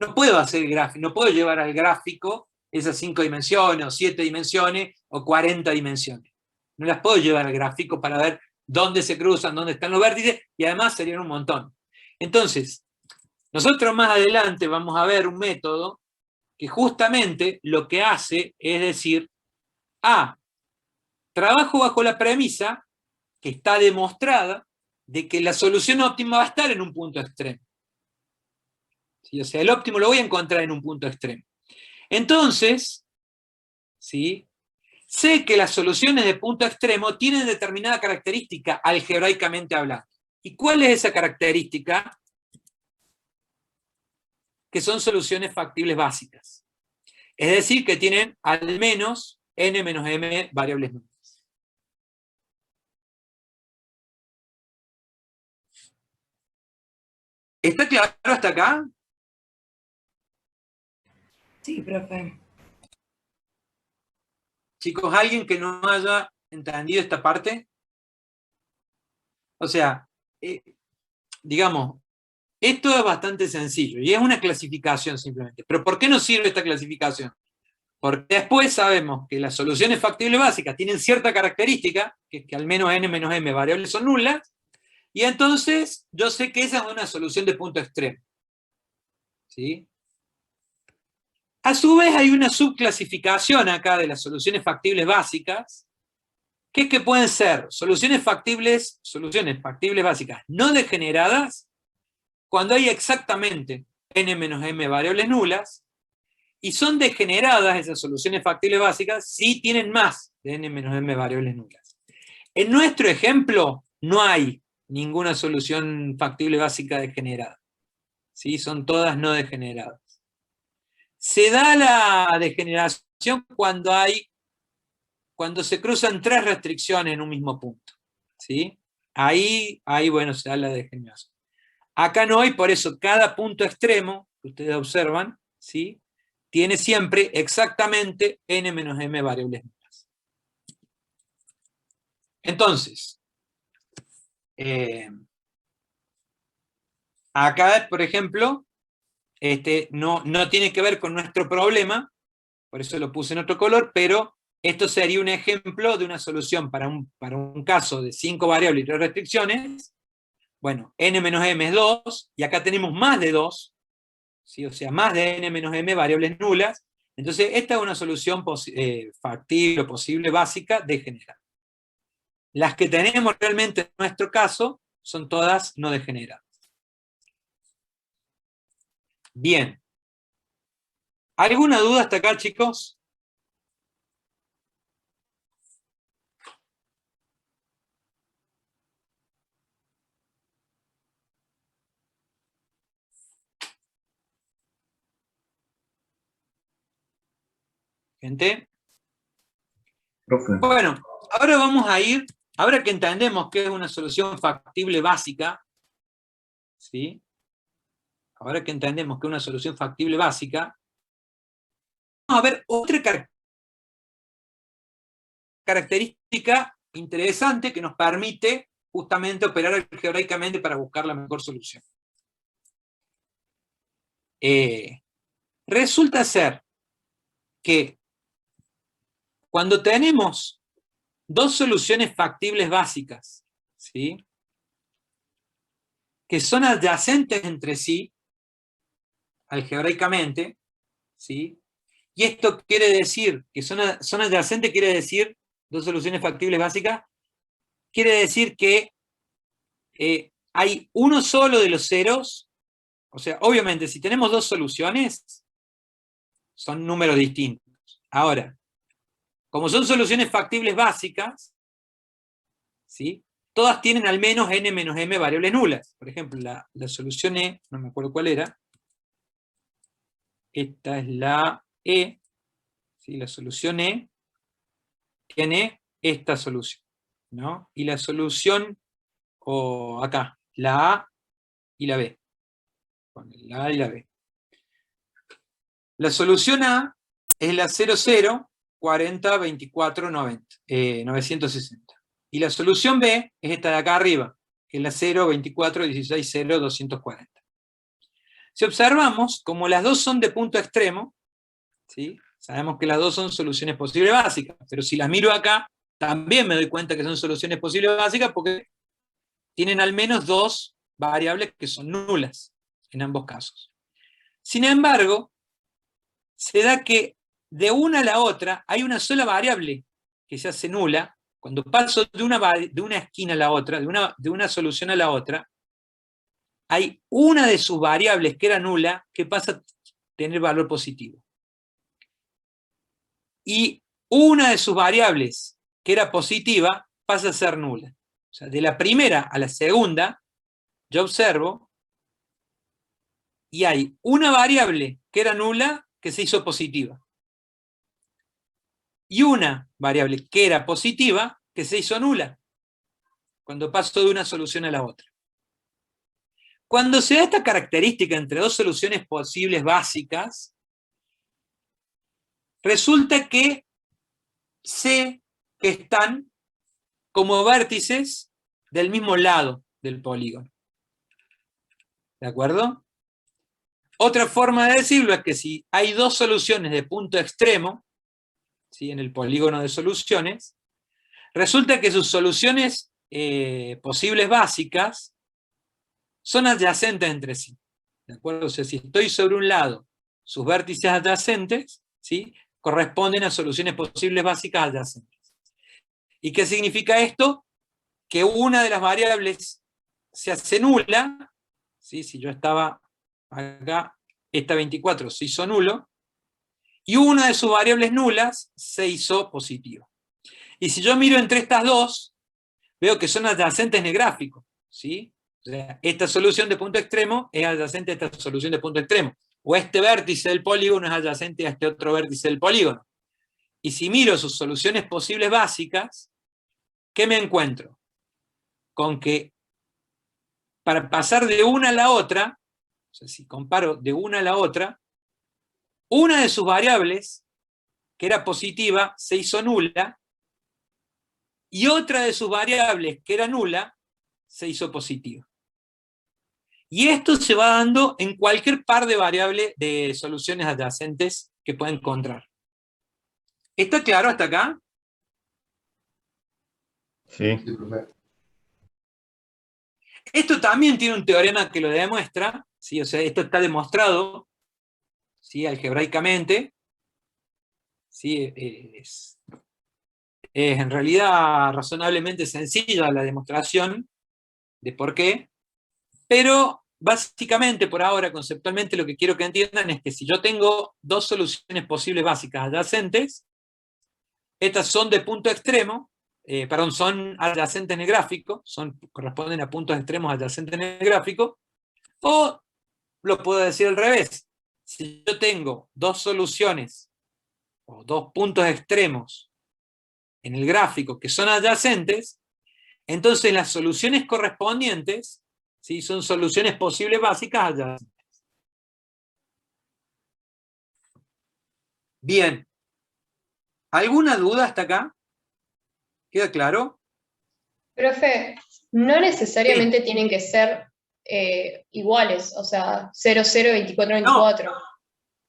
no puedo hacer el gráfico, no puedo llevar al gráfico esas 5 dimensiones, o 7 dimensiones, o 40 dimensiones. No las puedo llevar al gráfico para ver dónde se cruzan, dónde están los vértices, y además serían un montón. Entonces, nosotros más adelante vamos a ver un método que justamente lo que hace es decir, trabajo bajo la premisa, que está demostrada, de que la solución óptima va a estar en un punto extremo. ¿Sí? O sea, el óptimo lo voy a encontrar en un punto extremo. Entonces, ¿sí? Sé que las soluciones de punto extremo tienen determinada característica, algebraicamente hablando. ¿Y cuál es esa característica? Que son soluciones factibles básicas. Es decir, que tienen al menos n menos m variables nulas. ¿Está claro hasta acá? Sí, profe. Chicos, ¿alguien que no haya entendido esta parte? O sea, digamos, esto es bastante sencillo y es una clasificación simplemente. ¿Pero por qué nos sirve esta clasificación? Porque después sabemos que las soluciones factibles básicas tienen cierta característica, que es que al menos n menos m variables son nulas, y entonces yo sé que esa es una solución de punto extremo. ¿Sí? A su vez hay una subclasificación acá de las soluciones factibles básicas, que es que pueden ser soluciones factibles básicas no degeneradas, cuando hay exactamente n menos m variables nulas, y son degeneradas esas soluciones factibles básicas si tienen más de n menos m variables nulas. En nuestro ejemplo no hay ninguna solución factible básica degenerada. ¿Sí? Son todas no degeneradas. Se da la degeneración cuando se cruzan tres restricciones en un mismo punto. ¿Sí? Ahí, bueno, se da la degeneración. Acá no hay, por eso cada punto extremo, que ustedes observan, ¿sí? Tiene siempre exactamente n menos m variables nulas. Entonces, acá, por ejemplo, no tiene que ver con nuestro problema, por eso lo puse en otro color, pero esto sería un ejemplo de una solución para un caso de 5 variables y 3 restricciones. Bueno, n menos m es 2, y acá tenemos más de 2, ¿sí? O sea, más de n menos m variables nulas. Entonces, esta es una solución factible o posible básica degenerada. Las que tenemos realmente en nuestro caso son todas no degeneradas. Bien. ¿Alguna duda hasta acá, chicos? Gente. Profe. Bueno, ahora vamos a ir, ahora que entendemos que es una solución factible básica, ¿sí? Ahora que entendemos que es una solución factible básica, vamos a ver otra característica interesante que nos permite justamente operar algebraicamente para buscar la mejor solución. Resulta ser que cuando tenemos dos soluciones factibles básicas, ¿sí? Que son adyacentes entre sí, algebraicamente, ¿sí? Y esto quiere decir, que son adyacentes quiere decir, dos soluciones factibles básicas, quiere decir que hay uno solo de los ceros, o sea, obviamente, si tenemos dos soluciones, son números distintos. Ahora, como son soluciones factibles básicas, ¿sí? Todas tienen al menos n menos m variables nulas. Por ejemplo, la solución E, no me acuerdo cuál era, esta es la E, ¿sí? La solución E tiene esta solución, ¿no? Y la solución, o acá, la A y la B. Con la A y la B. La solución A es la 00, 40, 24, 90, 960. Y la solución B es esta de acá arriba, que es la 0, 24, 16, 0, 240. Si observamos, como las dos son de punto extremo, ¿sí? Sabemos que las dos son soluciones posibles básicas, pero si las miro acá, también me doy cuenta que son soluciones posibles básicas porque tienen al menos dos variables que son nulas en ambos casos. Sin embargo, se da que de una a la otra hay una sola variable que se hace nula. Cuando paso de una esquina a la otra, de una solución a la otra, hay una de sus variables que era nula que pasa a tener valor positivo. Y una de sus variables que era positiva pasa a ser nula. O sea, de la primera a la segunda, yo observo, y hay una variable que era nula que se hizo positiva. Y una variable que era positiva que se hizo nula, cuando paso de una solución a la otra. Cuando se da esta característica entre dos soluciones posibles básicas, resulta que sé que están como vértices del mismo lado del polígono. ¿De acuerdo? Otra forma de decirlo es que si hay dos soluciones de punto extremo, ¿sí?, en el polígono de soluciones, resulta que sus soluciones posibles básicas son adyacentes entre sí. ¿De acuerdo? O sea, si estoy sobre un lado, sus vértices adyacentes, ¿sí?, corresponden a soluciones posibles básicas adyacentes. ¿Y qué significa esto? Que una de las variables se hace nula, ¿sí? Si yo estaba acá, esta 24 se hizo nulo, y una de sus variables nulas se hizo positiva. Y si yo miro entre estas dos, veo que son adyacentes en el gráfico, ¿sí? O sea, esta solución de punto extremo es adyacente a esta solución de punto extremo, o este vértice del polígono es adyacente a este otro vértice del polígono. Y si miro sus soluciones posibles básicas, ¿qué me encuentro? Con que para pasar de una a la otra, o sea, si comparo de una a la otra, una de sus variables, que era positiva, se hizo nula, y otra de sus variables, que era nula, se hizo positiva. Y esto se va dando en cualquier par de variables de soluciones adyacentes que pueda encontrar. ¿Está claro hasta acá? Sí. Esto también tiene un teorema que lo demuestra, ¿sí? O sea, esto está demostrado, ¿sí?, algebraicamente, ¿sí? Es en realidad razonablemente sencilla la demostración de por qué, pero básicamente por ahora, conceptualmente, lo que quiero que entiendan es que si yo tengo dos soluciones posibles básicas adyacentes, estas son de punto extremo, son adyacentes en el gráfico, corresponden a puntos extremos adyacentes en el gráfico, o lo puedo decir al revés. Si yo tengo dos soluciones, o dos puntos extremos en el gráfico que son adyacentes, entonces las soluciones correspondientes, ¿sí?, son soluciones posibles básicas adyacentes. Bien. ¿Alguna duda hasta acá? ¿Queda claro? Profe, no necesariamente tienen que ser iguales, o sea, 0, 0, 24, 24.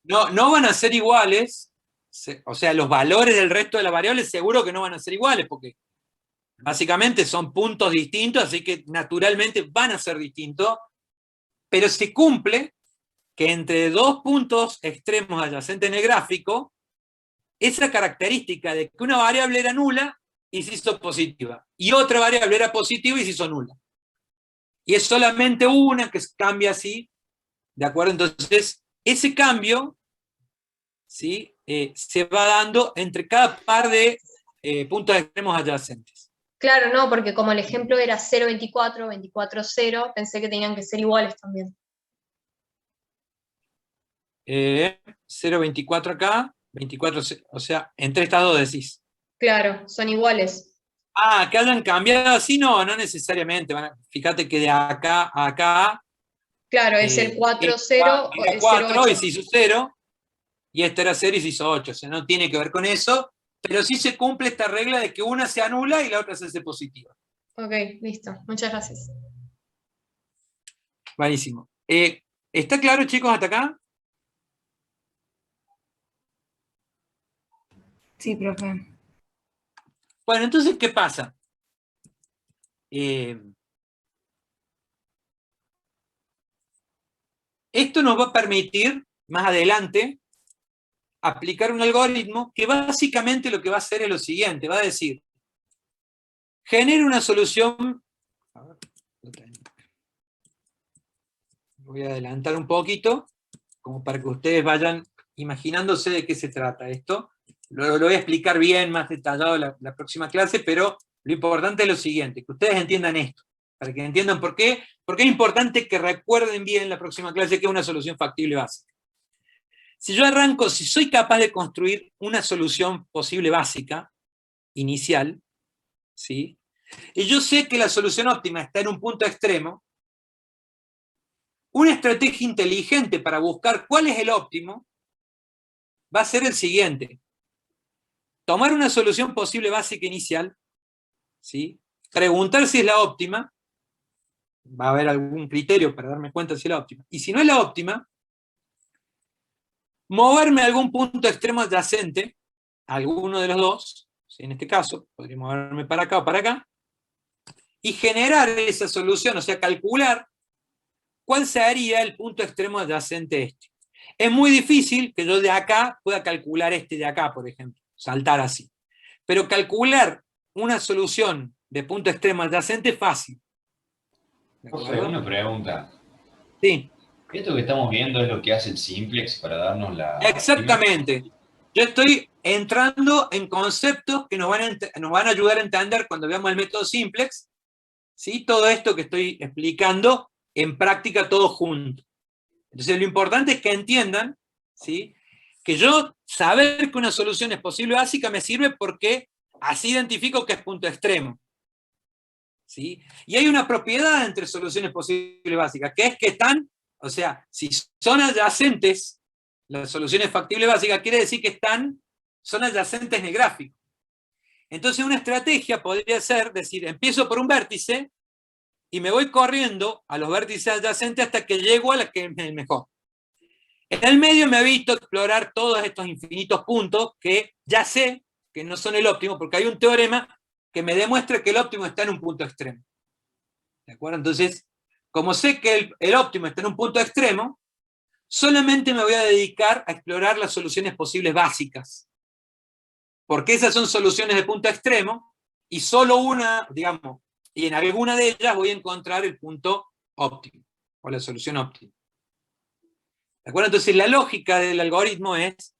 No van a ser iguales, o sea, los valores del resto de las variables seguro que no van a ser iguales, porque básicamente son puntos distintos, así que naturalmente van a ser distintos, pero se cumple que entre dos puntos extremos adyacentes en el gráfico, esa característica de que una variable era nula y se hizo positiva, y otra variable era positiva y se hizo nula. Y es solamente una que cambia así, ¿de acuerdo? Entonces, ese cambio, ¿sí?, se va dando entre cada par de puntos extremos adyacentes. Claro, no, porque como el ejemplo era 0, 24, 24, 0, pensé que tenían que ser iguales también. 0, 24 acá, 24, o sea, entre estas dos decís. Claro, son iguales. Ah, que hayan cambiado así, no necesariamente. Fíjate que de acá a acá. Claro, es el 4, 0 o el 0, 8. Y se hizo 0, y este era 0 y se hizo 8. O sea, no tiene que ver con eso, pero sí se cumple esta regla de que una se anula y la otra se hace positiva. Ok, listo. Muchas gracias. Buenísimo. ¿Está claro, chicos, hasta acá? Sí, profe. Bueno, entonces, ¿qué pasa? Esto nos va a permitir, más adelante, aplicar un algoritmo que básicamente lo que va a hacer es lo siguiente, va a decir, genera una solución, voy a adelantar un poquito, como para que ustedes vayan imaginándose de qué se trata esto. Lo voy a explicar bien, más detallado la próxima clase, pero lo importante es lo siguiente, que ustedes entiendan esto, para que entiendan por qué es importante que recuerden bien la próxima clase que es una solución factible básica. Si yo arranco, si soy capaz de construir una solución posible básica, inicial, ¿sí?, y yo sé que la solución óptima está en un punto extremo, Una estrategia inteligente para buscar cuál es el óptimo va a ser el siguiente. Tomar una solución posible básica inicial, ¿sí? Preguntar si es la óptima, va a haber algún criterio para darme cuenta si es la óptima, y si no es la óptima, moverme a algún punto extremo adyacente, alguno de los dos, ¿sí? En este caso, podría moverme para acá o para acá, y generar esa solución, o sea, calcular cuál sería el punto extremo adyacente a este. Es muy difícil que yo de acá pueda calcular este de acá, por ejemplo, saltar así. Pero calcular una solución de punto extremo adyacente es fácil. Profe, una pregunta. Sí. ¿Esto que estamos viendo es lo que hace el simplex para darnos la... Exactamente. Yo estoy entrando en conceptos que nos van a ayudar a entender cuando veamos el método simplex, ¿sí? Todo esto que estoy explicando en práctica todo junto. Entonces lo importante es que entiendan, ¿sí? Que yo saber que una solución es posible básica me sirve porque así identifico que es punto extremo, ¿sí? Y hay una propiedad entre soluciones posibles básicas, que es que están, o sea, si son adyacentes, las soluciones factibles básicas quiere decir que son adyacentes en el gráfico. Entonces una estrategia podría ser decir, empiezo por un vértice, y me voy corriendo a los vértices adyacentes hasta que llego a la que es el mejor. En el medio me he visto explorar todos estos infinitos puntos que ya sé que no son el óptimo, porque hay un teorema que me demuestra que el óptimo está en un punto extremo. ¿De acuerdo? Entonces, como sé que el óptimo está en un punto extremo, solamente me voy a dedicar a explorar las soluciones posibles básicas. Porque esas son soluciones de punto extremo, y solo una, digamos, y en alguna de ellas voy a encontrar el punto óptimo, o la solución óptima. ¿De acuerdo? Entonces la lógica del algoritmo es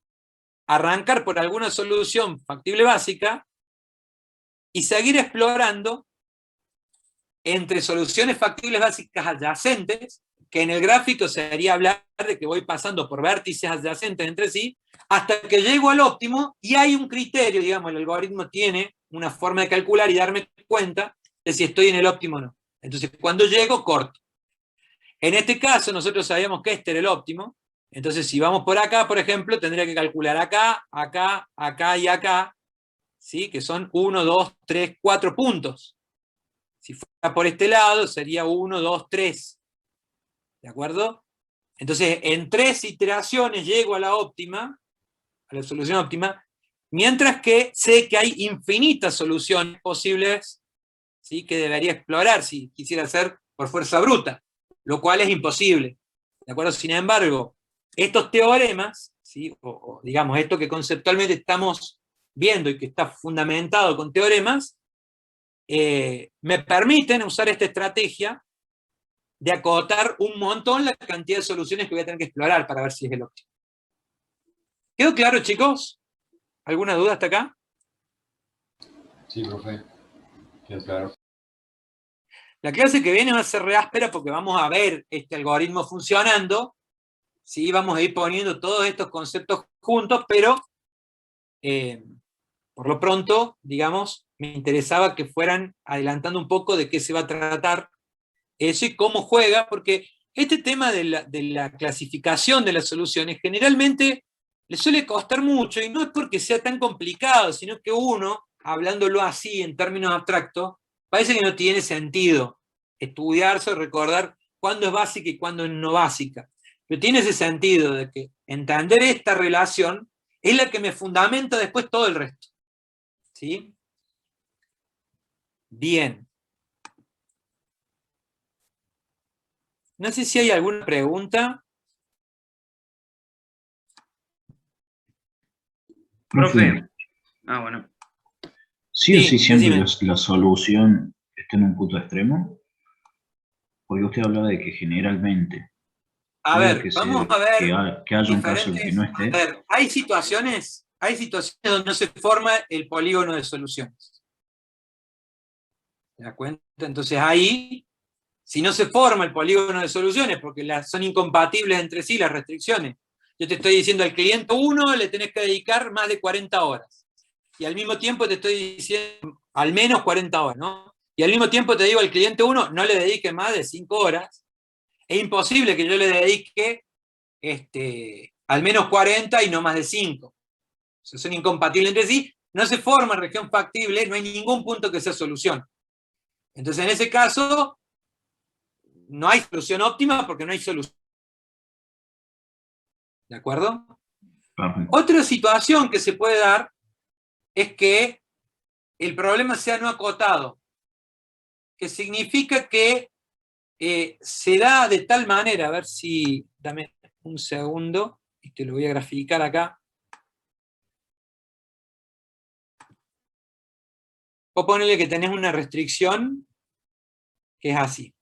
arrancar por alguna solución factible básica y seguir explorando entre soluciones factibles básicas adyacentes, que en el gráfico sería hablar de que voy pasando por vértices adyacentes entre sí, hasta que llego al óptimo, y hay un criterio, digamos, el algoritmo tiene una forma de calcular y darme cuenta de si estoy en el óptimo o no. Entonces, cuando llego, corto. En este caso, nosotros sabíamos que este era el óptimo, entonces si vamos por acá, por ejemplo, tendría que calcular acá, acá, acá y acá, ¿sí? Que son 1, 2, 3, 4 puntos. Si fuera por este lado, sería 1, 2, 3. ¿De acuerdo? Entonces, en 3 iteraciones llego a la óptima, a la solución óptima, mientras que sé que hay infinitas soluciones posibles, ¿sí? Que debería explorar si quisiera hacer por fuerza bruta, lo cual es imposible. ¿De acuerdo? Sin embargo, estos teoremas, ¿sí? o digamos, esto que conceptualmente estamos viendo y que está fundamentado con teoremas, me permiten usar esta estrategia de acotar un montón la cantidad de soluciones que voy a tener que explorar para ver si es el óptimo. ¿Quedó claro, chicos? ¿Alguna duda hasta acá? Sí, profe. Quedó claro. La clase que viene va a ser re áspera porque vamos a ver este algoritmo funcionando, ¿sí? Vamos a ir poniendo todos estos conceptos juntos, pero por lo pronto, digamos, me interesaba que fueran adelantando un poco de qué se va a tratar eso y cómo juega, porque este tema de la clasificación de las soluciones generalmente le suele costar mucho, y no es porque sea tan complicado, sino que uno, hablándolo así en términos abstractos, parece que no tiene sentido estudiarse o recordar cuándo es básica y cuándo es no básica. Pero tiene ese sentido de que entender esta relación es la que me fundamenta después todo el resto. ¿Sí? Bien. No sé si hay alguna pregunta. Profe. Ah, bueno. ¿Sí o sí siempre decime. la solución está en un punto extremo? Porque usted hablaba de que generalmente A puede ver, que vamos a ver que haya un caso en que no diferentes. esté. A ver, hay situaciones donde no se forma el polígono de soluciones. ¿Te das cuenta? Entonces ahí, si no se forma el polígono de soluciones, porque son incompatibles entre sí las restricciones, yo te estoy diciendo al cliente 1 le tenés que dedicar más de 40 horas. Y al mismo tiempo te estoy diciendo al menos 40 horas, ¿no? Y al mismo tiempo te digo al cliente 1 no le dedique más de 5 horas. Es imposible que yo le dedique al menos 40 y no más de 5. O sea, son incompatibles entre sí, no se forma región factible, no hay ningún punto que sea solución. Entonces, en ese caso, no hay solución óptima porque no hay solución. ¿De acuerdo? Otra situación que se puede dar es que el problema sea no acotado, que significa que se da de tal manera, a ver si, dame un segundo, y te lo voy a graficar acá. Vos ponele que tenés una restricción que es así,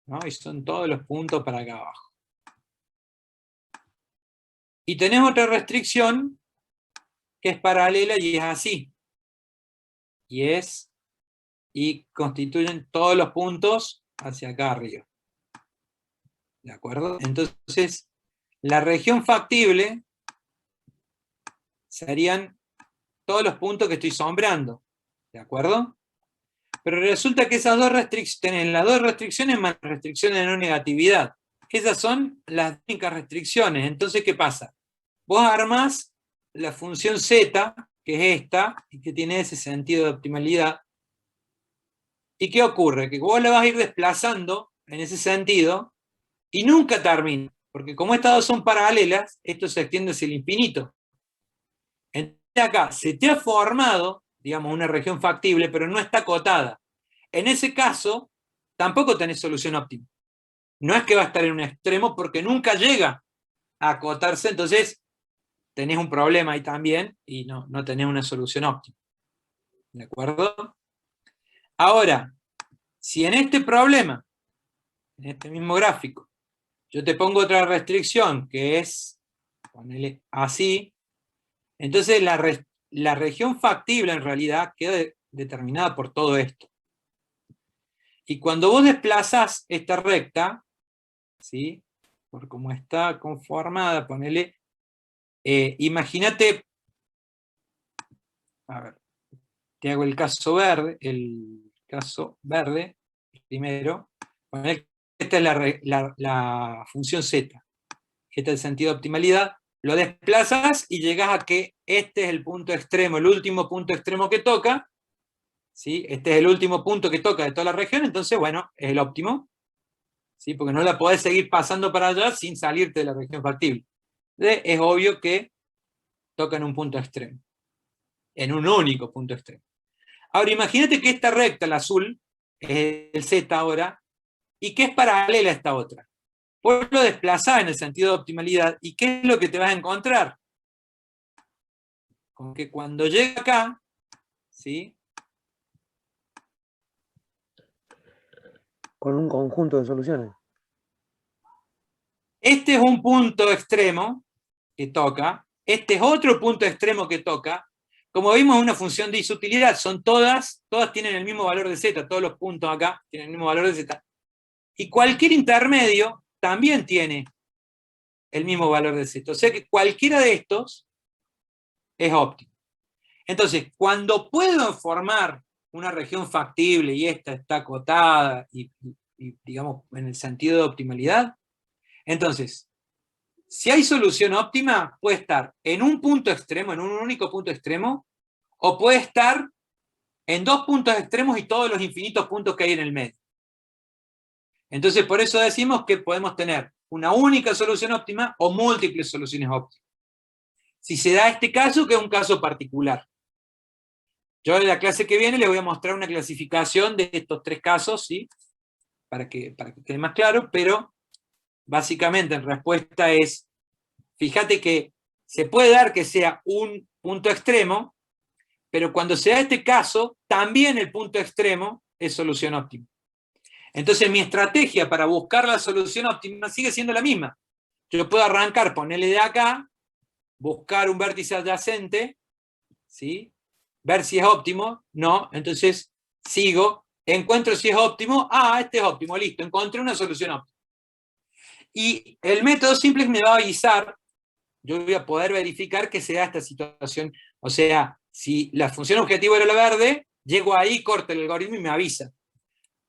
¿no? Y son todos los puntos para acá abajo. Y tenés otra restricción que es paralela y es así. Y constituyen todos los puntos hacia acá arriba. ¿De acuerdo? Entonces, la región factible serían todos los puntos que estoy sombreando. ¿De acuerdo? Pero resulta que esas dos restricciones, las dos restricciones más restricciones de no negatividad, esas son las únicas restricciones. Entonces, ¿qué pasa? Vos armás la función z, que es esta, y que tiene ese sentido de optimalidad. ¿Y qué ocurre? Que vos la vas a ir desplazando en ese sentido, y nunca termina. Porque como estas dos son paralelas, esto se extiende hacia el infinito. Entonces acá se te ha formado, digamos, una región factible, pero no está acotada. En ese caso, tampoco tenés solución óptima. No es que va a estar en un extremo porque nunca llega a acotarse, entonces tenés un problema ahí también y no tenés una solución óptima. ¿De acuerdo? Ahora, si en este problema, en este mismo gráfico, yo te pongo otra restricción que es, ponele así, entonces la región factible en realidad queda determinada por todo esto. Y cuando vos desplazás esta recta, ¿sí? Por cómo está conformada, ponele, imagínate, a ver, te hago el caso verde, primero, ponele, esta es la función z, este es el sentido de optimalidad, lo desplazas y llegás a que este es el punto extremo, el último punto extremo que toca, ¿sí? Este es el último punto que toca de toda la región, entonces, bueno, es el óptimo, ¿sí? Porque no la podés seguir pasando para allá sin salirte de la región factible. Entonces, es obvio que toca en un punto extremo, en un único punto extremo. Ahora, imagínate que esta recta, la azul, es el z ahora, y que es paralela a esta otra. Vos lo desplazás en el sentido de optimalidad, ¿y qué es lo que te vas a encontrar? Con que cuando llega acá, ¿sí? Con un conjunto de soluciones. Este es un punto extremo que toca, este es otro punto extremo que toca. Como vimos, es una función de isutilidad, son todas tienen el mismo valor de z, todos los puntos acá tienen el mismo valor de z. Y cualquier intermedio también tiene el mismo valor de z. O sea que cualquiera de estos es óptimo. Entonces, cuando puedo formar una región factible y esta está acotada y digamos, en el sentido de optimalidad, entonces, si hay solución óptima, puede estar en un punto extremo, en un único punto extremo, o puede estar en dos puntos extremos y todos los infinitos puntos que hay en el medio. Entonces, por eso decimos que podemos tener una única solución óptima o múltiples soluciones óptimas. Si se da este caso, que es un caso particular. Yo en la clase que viene les voy a mostrar una clasificación de estos tres casos, ¿sí? Para que quede más claro, pero básicamente en respuesta es, fíjate que se puede dar que sea un punto extremo, pero cuando se da este caso, también el punto extremo es solución óptima. Entonces mi estrategia para buscar la solución óptima sigue siendo la misma. Yo puedo arrancar, ponerle de acá, buscar un vértice adyacente, ¿sí? Ver si es óptimo, no, entonces sigo, encuentro si es óptimo, este es óptimo, listo, encontré una solución óptima. Y el método simple me va a avisar, yo voy a poder verificar que se da esta situación, o sea, si la función objetivo era la verde, llego ahí, corto el algoritmo y me avisa.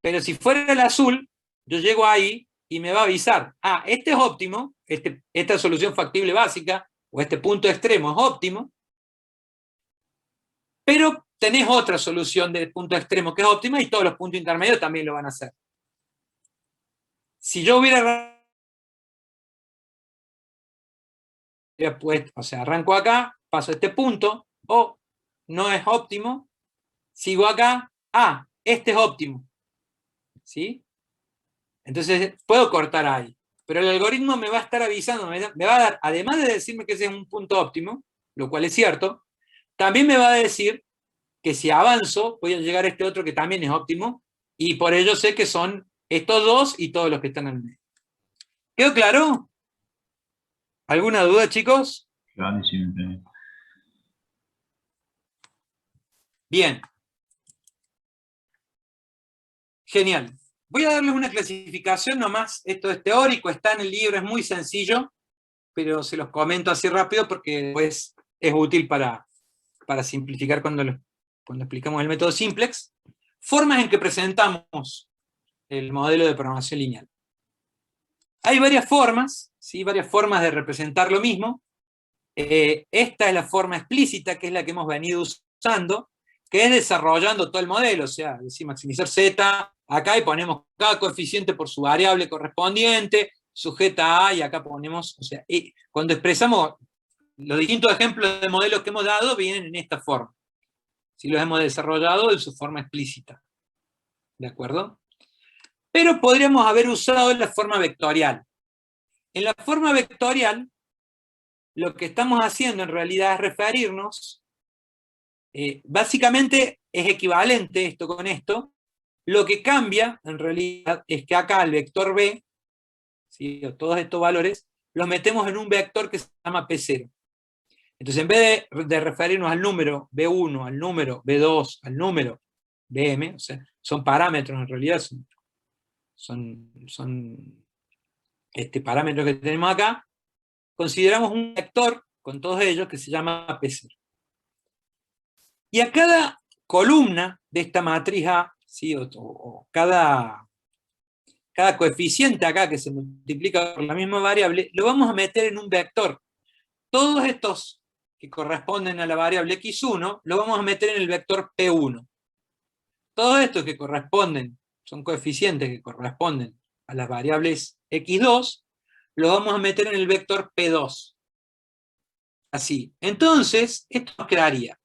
Pero si fuera el azul, yo llego ahí y me va a avisar, este es óptimo, esta solución factible básica, o este punto extremo es óptimo, pero tenés otra solución del punto extremo que es óptima y todos los puntos intermedios también lo van a hacer. Si yo hubiera puesto, o sea, arranco acá, paso a este punto, no es óptimo, sigo acá, este es óptimo. ¿Sí? Entonces puedo cortar ahí. Pero el algoritmo me va a estar avisando, me va a dar, además de decirme que ese es un punto óptimo, lo cual es cierto, también me va a decir que si avanzo voy a llegar a este otro que también es óptimo, y por ello sé que son estos dos y todos los que están al medio. ¿Quedó claro? ¿Alguna duda, chicos? Bien. Genial. Voy a darles una clasificación nomás. Esto es teórico, está en el libro, es muy sencillo, pero se los comento así rápido porque después es útil para simplificar cuando explicamos el método simplex. Formas en que presentamos el modelo de programación lineal. Hay varias formas, ¿sí? Varias formas de representar lo mismo. Esta es la forma explícita, que es la que hemos venido usando, que es desarrollando todo el modelo, o sea, decir maximizar z, acá y ponemos cada coeficiente por su variable correspondiente, sujeta a, y acá ponemos, o sea, cuando expresamos los distintos ejemplos de modelos que hemos dado, vienen en esta forma. Si los hemos desarrollado en su forma explícita. ¿De acuerdo? Pero podríamos haber usado la forma vectorial. En la forma vectorial, lo que estamos haciendo en realidad es referirnos, básicamente es equivalente esto con esto, lo que cambia en realidad es que acá el vector B, ¿sí? Todos estos valores, los metemos en un vector que se llama P0. Entonces en vez de referirnos al número B1, al número B2, al número BM, o sea, son parámetros en realidad, son parámetros que tenemos acá, consideramos un vector con todos ellos que se llama P0. Y a cada columna de esta matriz A, ¿sí? o cada coeficiente acá que se multiplica por la misma variable, lo vamos a meter en un vector. Todos estos que corresponden a la variable x1, lo vamos a meter en el vector P1. Todos estos que corresponden, son coeficientes que corresponden a las variables x2, los vamos a meter en el vector P2. Así. Entonces, esto nos quedaría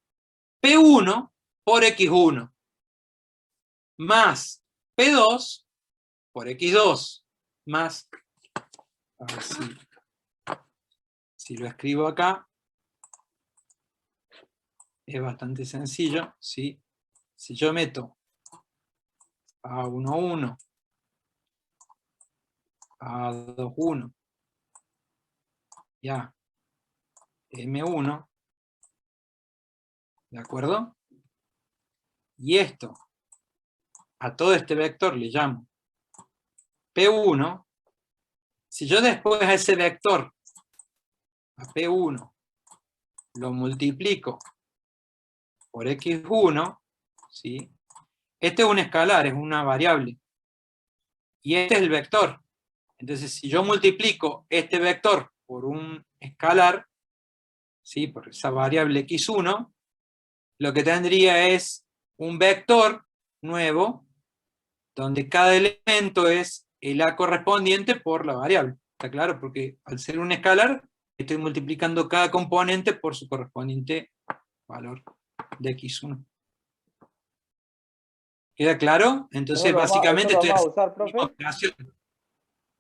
P1 por x1 más P2 por x2 más, a ver si lo escribo acá, es bastante sencillo, ¿sí? Si yo meto A11, A21, ya, M1, ¿de acuerdo? Y esto, a todo este vector le llamo P1, si yo después a ese vector, a P1, lo multiplico por x1, ¿sí? Este es un escalar, es una variable. Y este es el vector. Entonces, si yo multiplico este vector por un escalar, ¿sí? Por esa variable x1, lo que tendría es un vector nuevo, donde cada elemento es el A correspondiente por la variable. ¿Está claro? Porque al ser un escalar, estoy multiplicando cada componente por su correspondiente valor de x1. ¿Queda claro? Entonces, básicamente ¿Eso lo estoy vamos a haciendo usar, profe? operación.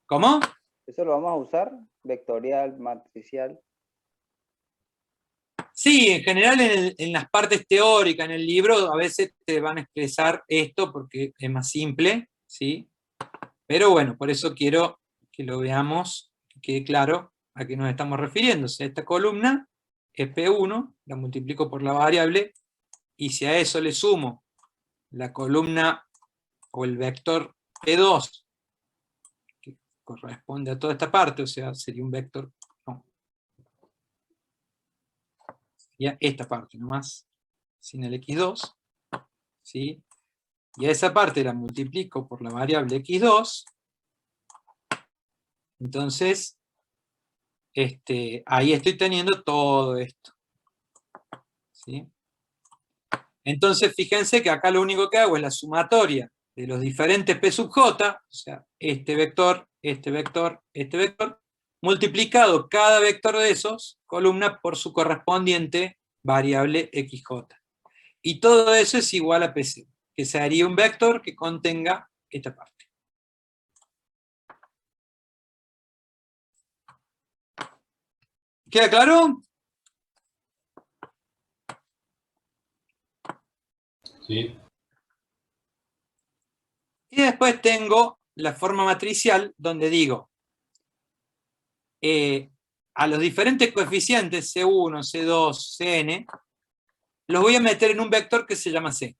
¿Cómo? ¿Eso lo vamos a usar? Vectorial, matricial. Sí, en general en las partes teóricas, en el libro, a veces te van a expresar esto porque es más simple, ¿sí? Pero bueno, por eso quiero que lo veamos, que quede claro a qué nos estamos refiriendo. O sea, esta columna es P1, la multiplico por la variable, y si a eso le sumo la columna o el vector P2, que corresponde a toda esta parte, o sea, sería un vector, no, sería esta parte nomás, sin el x2, ¿sí? Y a esa parte la multiplico por la variable x2, Entonces, ahí estoy teniendo todo esto. ¿Sí? Entonces, fíjense que acá lo único que hago es la sumatoria de los diferentes P sub J, o sea, este vector, multiplicado cada vector de esos columnas por su correspondiente variable XJ. Y todo eso es igual a PC, que sería un vector que contenga esta parte. ¿Queda claro? Sí. Y después tengo la forma matricial, donde digo, a los diferentes coeficientes, C1, C2, Cn, los voy a meter en un vector que se llama C.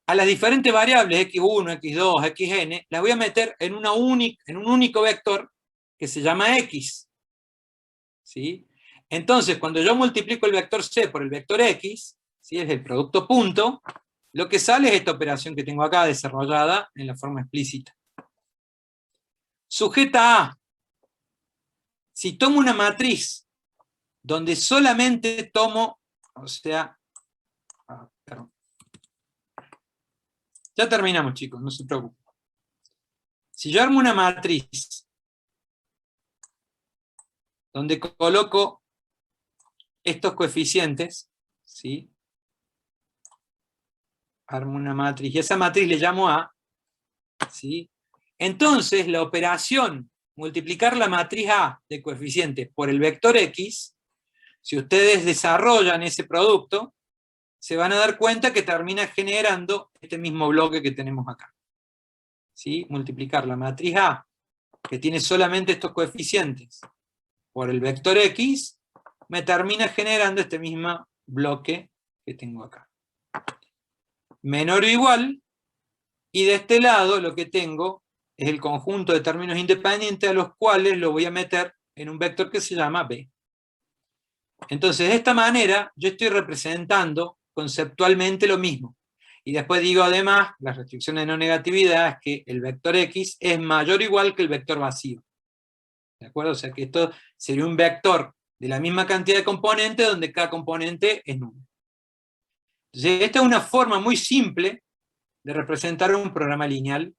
A las diferentes variables, X1, X2, Xn, las voy a meter en un único vector que se llama X. ¿Sí? Entonces, cuando yo multiplico el vector C por el vector X, ¿sí? Es el producto punto, lo que sale es esta operación que tengo acá desarrollada en la forma explícita. Sujeta a, si tomo una matriz donde solamente tomo, o sea, perdón. Ya terminamos, chicos, no se preocupen. Si yo armo una matriz donde coloco estos coeficientes, ¿sí? Armo una matriz, y esa matriz le llamo A, ¿sí? Entonces, la operación multiplicar la matriz A de coeficientes por el vector X, si ustedes desarrollan ese producto, se van a dar cuenta que termina generando este mismo bloque que tenemos acá. ¿Sí? Multiplicar la matriz A, que tiene solamente estos coeficientes, por el vector X, me termina generando este mismo bloque que tengo acá. Menor o igual, y de este lado lo que tengo es el conjunto de términos independientes a los cuales lo voy a meter en un vector que se llama B. Entonces, de esta manera, yo estoy representando conceptualmente lo mismo. Y después digo además, las restricciones de no negatividad es que el vector X es mayor o igual que el vector vacío. ¿De acuerdo? O sea que esto sería un vector de la misma cantidad de componentes donde cada componente es nulo. Entonces, esta es una forma muy simple de representar un programa lineal,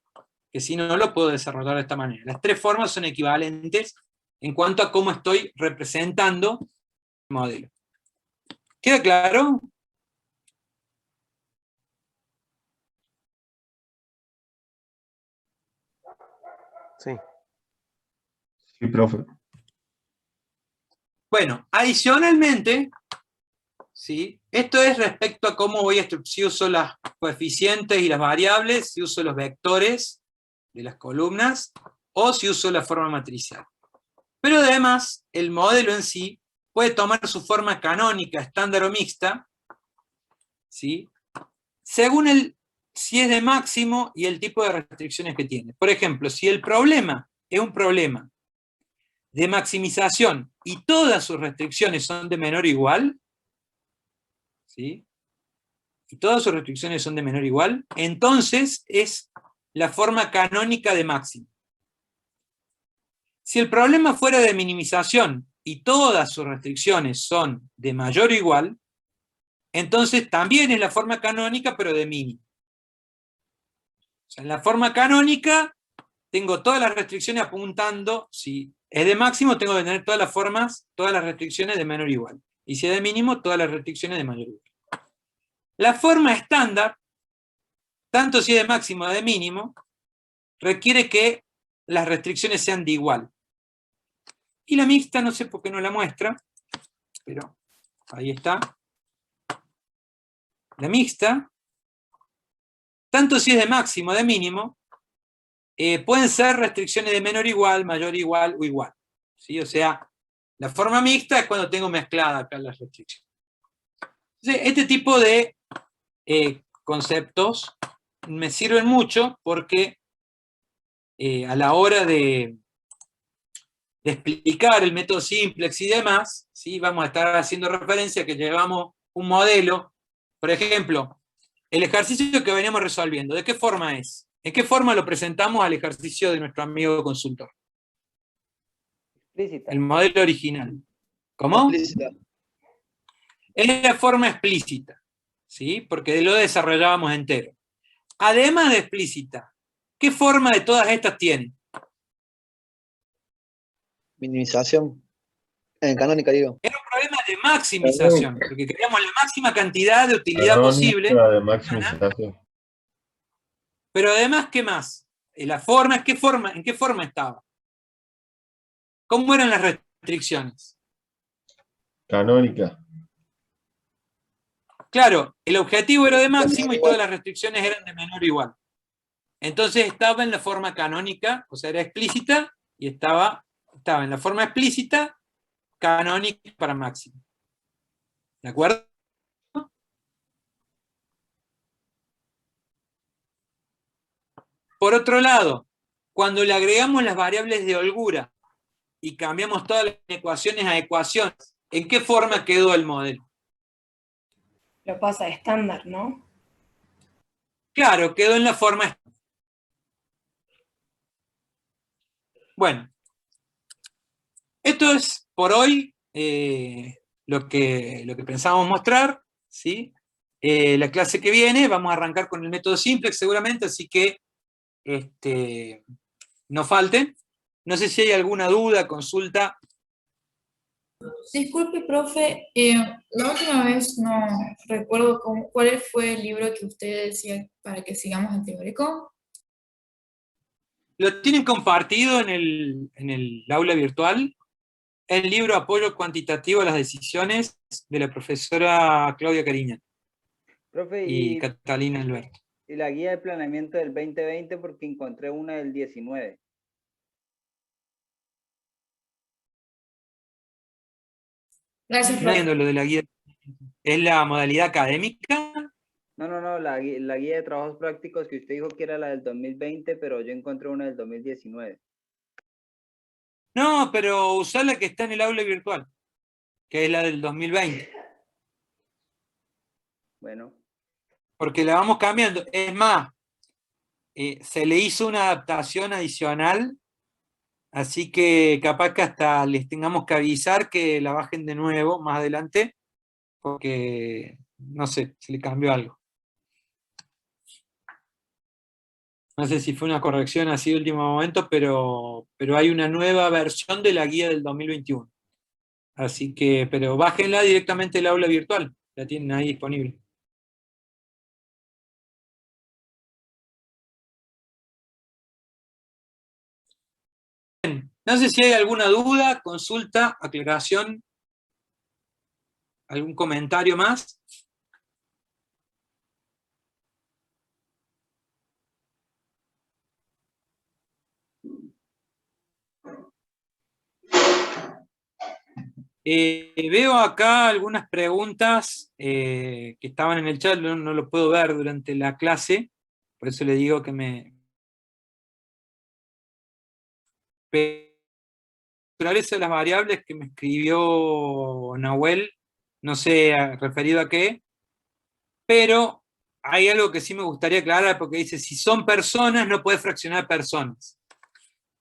que si no lo puedo desarrollar de esta manera. Las tres formas son equivalentes en cuanto a cómo estoy representando el modelo. ¿Queda claro? Sí. Sí, profe. Bueno, adicionalmente, ¿sí? Esto es respecto a cómo voy a si uso los coeficientes y las variables, si uso los vectores de las columnas, o si uso la forma matricial. Pero además, el modelo en sí puede tomar su forma canónica, estándar o mixta, ¿sí? Según si es de máximo y el tipo de restricciones que tiene. Por ejemplo, si el problema es un problema de maximización y todas sus restricciones son de menor o igual, ¿sí? Y todas sus restricciones son de menor o igual, entonces es la forma canónica de máximo. Si el problema fuera de minimización y todas sus restricciones son de mayor o igual, entonces también es la forma canónica, pero de mínimo. O sea, en la forma canónica tengo todas las restricciones apuntando, si es de máximo tengo que tener todas las formas, todas las restricciones de menor o igual. Y si es de mínimo, todas las restricciones de mayor o igual. La forma estándar, tanto si es de máximo o de mínimo, requiere que las restricciones sean de igual. Y la mixta, no sé por qué no la muestra, pero ahí está. La mixta, tanto si es de máximo o de mínimo, pueden ser restricciones de menor igual, mayor igual o igual. ¿Sí? O sea, la forma mixta es cuando tengo mezclada acá las restricciones. Entonces, este tipo de conceptos me sirven mucho porque a la hora de explicar el método simplex y demás, ¿sí? Vamos a estar haciendo referencia a que llevamos un modelo. Por ejemplo, el ejercicio que veníamos resolviendo, ¿de qué forma es? ¿En qué forma lo presentamos al ejercicio de nuestro amigo consultor? Explícita. El modelo original. ¿Cómo? Explícita. Es la forma explícita, ¿sí? Porque lo desarrollábamos entero. Además de explícita, ¿qué forma de todas estas tiene? Minimización. En canónica, digo. Era un problema de maximización, porque queríamos la máxima cantidad de utilidad posible. De maximización. Pero además, ¿qué más? La forma, ¿en qué forma estaba? ¿Cómo eran las restricciones? Canónica. Claro, el objetivo era de máximo y todas las restricciones eran de menor o igual. Entonces estaba en la forma canónica, o sea, era explícita, y estaba en la forma explícita, canónica para máximo. ¿De acuerdo? Por otro lado, cuando le agregamos las variables de holgura y cambiamos todas las ecuaciones a ecuaciones, ¿en qué forma quedó el modelo? Lo pasa estándar, ¿no? Claro, quedó en la forma estándar. Bueno, esto es por hoy lo que pensábamos mostrar, ¿sí? La clase que viene vamos a arrancar con el método simplex seguramente, así que no falten. No sé si hay alguna duda, consulta. Disculpe, profe, la última vez no recuerdo cuál fue el libro que usted decía para que sigamos en teórico. Lo tienen compartido en el aula virtual, el libro Apoyo Cuantitativo a las Decisiones de la profesora Claudia Cariña Profe, y Catalina Alberto. Y la guía de planeamiento del 2020 porque encontré una del 19. Gracias, No entiendo lo de la guía. ¿Es la modalidad académica? No, la guía de trabajos prácticos que usted dijo que era la del 2020, pero yo encontré una del 2019. No, pero usá la que está en el aula virtual, que es la del 2020. Bueno. Porque la vamos cambiando. Es más, se le hizo una adaptación adicional, así que capaz que hasta les tengamos que avisar que la bajen de nuevo más adelante, porque, no sé, se le cambió algo. No sé si fue una corrección así de último momento, pero hay una nueva versión de la guía del 2021. Así que, pero bájenla directamente del aula virtual, la tienen ahí disponible. Bien, no sé si hay alguna duda, consulta, aclaración, algún comentario más. Veo acá algunas preguntas que estaban en el chat, no lo puedo ver durante la clase, por eso le digo que naturaleza de las variables que me escribió Nahuel, no sé referido a qué, pero hay algo que sí me gustaría aclarar, porque dice, si son personas, no puedes fraccionar personas.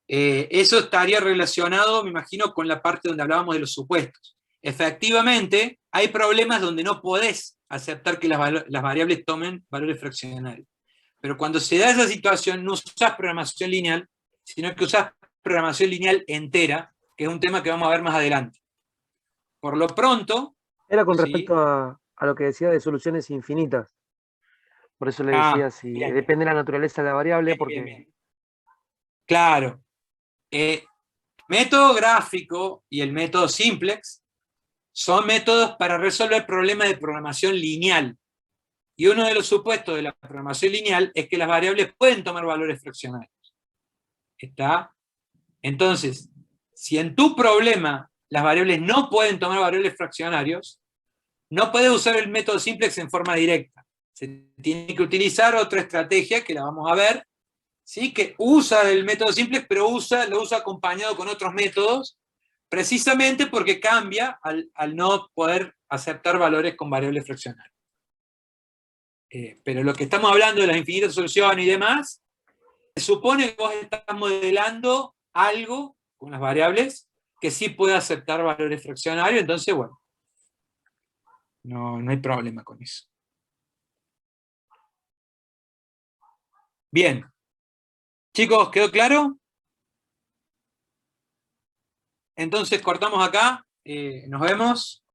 Eso estaría relacionado, me imagino, con la parte donde hablábamos de los supuestos. Efectivamente, hay problemas donde no podés aceptar que las variables tomen valores fraccionarios. Pero cuando se da esa situación, no usás programación lineal, sino que usás programación lineal entera, que es un tema que vamos a ver más adelante. Por lo pronto... Era con respecto a lo que decía de soluciones infinitas. Por eso le decía, si bien. depende de la naturaleza de la variable, porque... Bien. Claro. Método gráfico y el método simplex son métodos para resolver problemas de programación lineal. Y uno de los supuestos de la programación lineal es que las variables pueden tomar valores fraccionarios. ¿Está? Entonces, si en tu problema las variables no pueden tomar valores fraccionarios, no puedes usar el método simplex en forma directa. Se tiene que utilizar otra estrategia que la vamos a ver, ¿sí? Que usa el método simplex, pero lo usa acompañado con otros métodos, precisamente porque cambia al no poder aceptar valores con variables fraccionarias. Pero lo que estamos hablando de las infinitas soluciones y demás, se supone que vos estás modelando algo con las variables que sí puede aceptar valores fraccionarios, entonces, bueno, no hay problema con eso. Bien. Chicos, ¿quedó claro? Entonces cortamos acá, nos vemos.